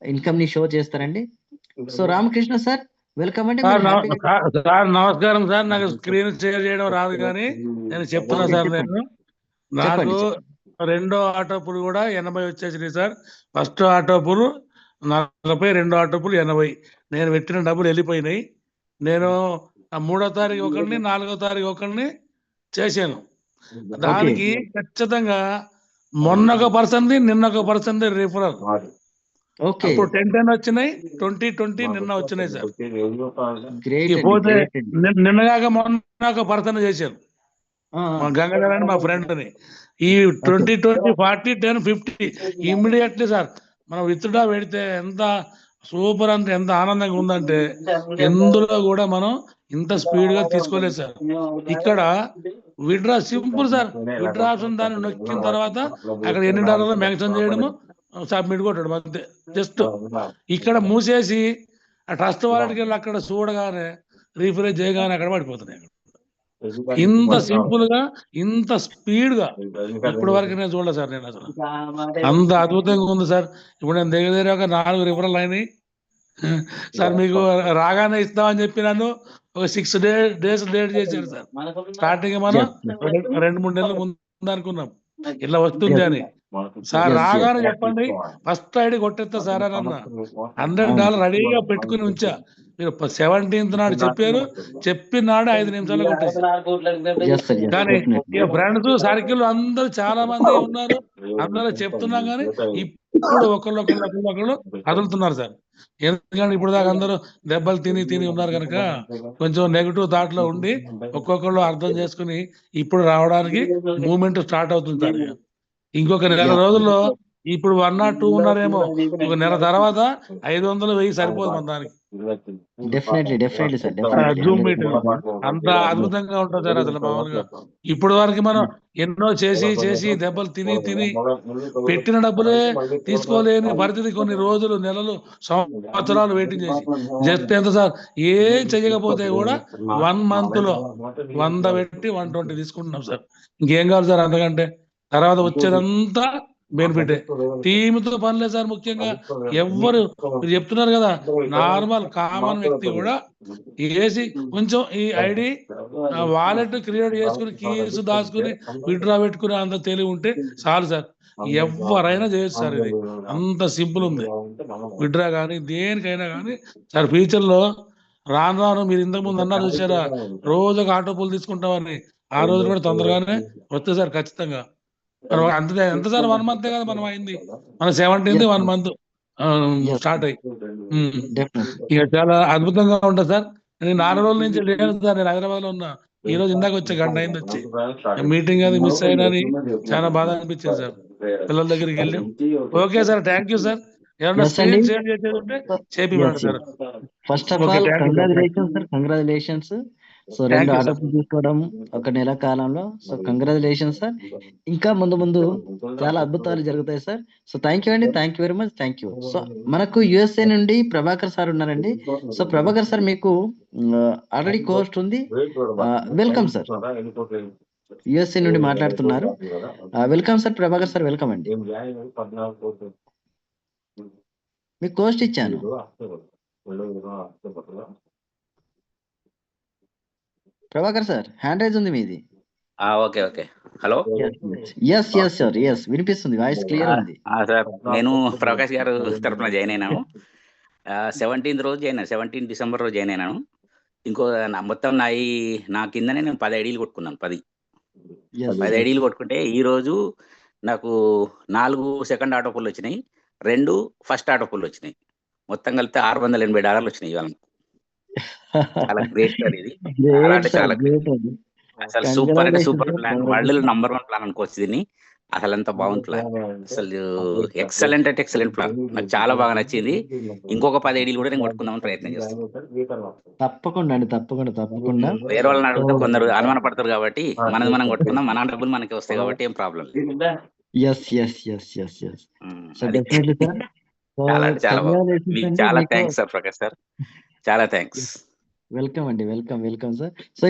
ఇన్కమ్ ని షో చేస్తారండి. సో రామకృష్ణ సార్, వెల్కమ్ అండి. సార్ నమస్కారం సార్. నాకు స్క్రీన్ షేర్ చేయడం రాదు, కానీ నేను చెప్తున్నా సార్. నాకు రెండో ఆటోపులు కూడా 80 వచ్చేసినాయి సార్. ఫస్ట్ ఆటోపులు 40, రెండో ఆటోపులు 80. నేను పెట్టిన డబ్బులు వెళ్ళిపోయినాయి. నేను 3వ తారీఖు ఒకరిని, 4వ తారీఖు ఒకరిని చేశాను. దానికి ఖచ్చితంగా మొన్న ఒక పర్సన్ది, నిన్న ఒక పర్సన్ది రిఫరల్. అప్పుడు 10 వచ్చినాయి, 20 నిన్న వచ్చినాయి సార్. పోతే నిన్నగాక మొన్న ఒక పర్సన్ చేశారు, మా గంగాధర్ అని మా ఫ్రెండ్ అని. ఈ 20, 40, 10, 50 ఇమ్మీడియట్లీ సార్ మనం విత్డ్రా పెడితే ఎంత సూపర్ అంటే ఎంత ఆనందంగా ఉందంటే, ఎందులో కూడా మనం ఇంత స్పీడ్ గా తీసుకోలేదు సార్. ఇక్కడ withdraw simple sir. Withdraw option దాన్ని నొక్కిన తర్వాత అక్కడ ఎన్ని డాలర్లు మెన్షన్ చేయడము, సబ్మిట్ కొట్టడం అంతే. జస్ట్ ఇక్కడ మూసేసి ఆ ట్రస్ట్ వాలెట్కి వెళ్ళి అక్కడ చూడగానే రీఫ్రెష్ చేయగానే అక్కడ పడిపోతున్నాయి. ఇంత సింపుల్ గా, ఇంత స్పీడ్ గా ఇప్పటి వరకు నేను చూడలేదు సార్. నేను అసలు అంత అద్భుతంగా ఉంది సార్. ఇప్పుడు నేను దగ్గర ఒక 4 రిఫరల్ అయినాయి సార్. మీకు రాగానే ఇస్తామని చెప్పి నన్ను ఒక 6 days లేట్ చేశారు సార్. స్టార్టింగ్ మనం 2-3 నెలల ముందు అనుకున్నాం ఇట్లా వస్తుంది అని. సార్ Yes, రాగానే చెప్పండి ఫస్ట్ ఐడి కొట్టేస్తా సార్ అని అన్న $100 రెడీగా పెట్టుకుని ఉంచా. మీరు 17th నాడు చెప్పారు, చెప్పిన నాడు 5 నిమిషాలు కొట్టేసి. yes sir, yes, కానీ definitely. ఇక ఫ్రెండ్స్ సర్కిల్ అందరూ చాలా మంది ఉన్నారు, అందరూ చెప్తున్నా కానీ ఇప్పుడు ఒకళ్ళు కదులుతున్నారు సార్. ఎందుకంటే ఇప్పుడు దాకా అందరూ దెబ్బలు తిని ఉన్నారు కనుక కొంచెం నెగిటివ్ థాట్ లో ఉండి ఒక్కొక్కళ్ళు అర్థం చేసుకుని ఇప్పుడు రావడానికి మూవ్మెంట్ స్టార్ట్ అవుతుంది సార్. ఇంకొక నెల రోజుల్లో ఇప్పుడు 1 or 2 ఉన్నారేమో, ఒక నెల తర్వాత 500, 1000 సరిపోదు మన దానికి. Definitely sir, definitely. Zoom meeting అంత అద్భుతంగా ఉంటుంది సార్. అసలు మామూలుగా ఇప్పుడు వరకు మనం ఎన్నో చేసి దెబ్బలు తిని పెట్టిన డబ్బులే తీసుకోలేని పరిస్థితి కొన్ని రోజులు, నెలలు, సంవత్సరాలు వెయిటింగ్ చేసి జస్ట్ ఎంత సార్ ఏం చెయ్యకపోతే కూడా 1 month లో 100 పెట్టి 120 తీసుకుంటున్నాం సార్. ఇంకేం కావాలి సార్ అంతకంటే? తర్వాత వచ్చేదంతా బెనిఫిటే. టీంతో పనిలేదు సార్. ముఖ్యంగా ఎవ్వరు మీరు చెప్తున్నారు కదా, నార్మల్ కామన్ వ్యక్తి కూడా వేసి కొంచెం ఈ ఐడి వాలెట్ క్రియేట్ చేసుకుని కీస్ దాచుకుని విత్డ్రా పెట్టుకుని అంత తెలివి ఉంటే చాలు సార్. ఎవరైనా చేయొచ్చు సార్. ఇది అంత సింపుల్ ఉంది. విత్డ్రా కానీ దేనికైనా కానీ సార్ ఫ్యూచర్ లో రాను మీరు ఇంతకు ముందు అన్నారు చూసారా, రోజుకు ఆటో పూలు తీసుకుంటామని. ఆ రోజు కూడా తొందరగానే వస్తుంది సార్ ఖచ్చితంగా. ఎంత సార్ 1 month కదా మనం అయింది. మన 17th 1 month స్టార్ట్ అయ్యి ఇక చాలా అద్భుతంగా ఉంటుంది సార్. నేను 4 రోజుల నుంచి లేను సార్. నేను హైదరాబాద్ లో ఉన్నా. ఈ రోజు ఇందాక వచ్చే గంట అయింది వచ్చి. మీటింగ్ అది మిస్ అయినని చాలా బాధ అనిపించింది సార్. పిల్లల దగ్గరికి వెళ్ళి. Okay sir, thank you sir. ఏమన్నా స్క్రీన్ షేర్ చేసేది ఉంటే చేపివ్వండి sir. First of all congratulations. So 2 auto తీసుకోవడం ఒక నెల కాలంలో. So congratulations sir. ఇంకా ముందు చాలా అద్భుతాలు జరుగుతాయి సార్. సో థ్యాంక్ యూ అండి, thank you very much, thank you. So మనకు USA నుండి ప్రభాకర్ సార్ ఉన్నారండి. సో ప్రభాకర్ సార్ మీకు ఆల్రెడీ కోస్ట్ ఉంది. Welcome sir. USA నుండి మాట్లాడుతున్నారు. Welcome sir Prabhakar sir, welcome అండి. మీకు కోస్ట్ ఇచ్చాను. ప్రభాకర్ సార్ హ్యాండ్ రైజ్ ఉంది మీది. Okay hello. Yes sir, yes వినిపిస్తుంది, వాయిస్ క్లియర్ ఉంది. సార్ నేను ప్రకాష్ గారు తరఫున జాయిన్ అయినాను. 17th రోజు జాయిన్ అయినా, 17 December రోజు జాయిన్ అయినాను. ఇంకో మొత్తం నా కిందనే నేను 10 ఐడీలు కొట్టుకున్నాను. 10 ఐడీలు కొట్టుకుంటే ఈ రోజు నాకు 4 సెకండ్ ఆటో పుల్ వచ్చినాయి, 2 ఫస్ట్ ఆటో పుల్ వచ్చినాయి. మొత్తం కలిపితే $680 వచ్చినాయి ఇవాళ. చాలా గ్రేట్ సార్ ఇది. చాలా గ్రేట్. అసలు సూపర్ అంటే super plan. World number 1 plan అనుకోవచ్చు దీన్ని. అసలు ఎంత బాగుంది ప్లాన్. అసలు ఎక్సలెంట్ అంటే ఎక్సలెంట్ ప్లాన్. నాకు చాలా బాగా నచ్చింది. ఇంకొక 10 ఐడీలు కూడా నేను కొట్టుకుందామని ప్రయత్నం చేస్తాను. తప్పకుండా. వేరే వాళ్ళని అడిగితే కొందరు అనుమాన పడతారు కాబట్టి మనం కొట్టుకుందాం. మన డబ్బులు మనకి వస్తాయి కాబట్టి ఏం ప్రాబ్లం లేదు. చాలా బాగుంది. చాలా థ్యాంక్స్ సార్ ప్రకాష్ సార్, చాలా థ్యాంక్స్. వెల్కమ్ అండి, వెల్కమ్ సార్. సో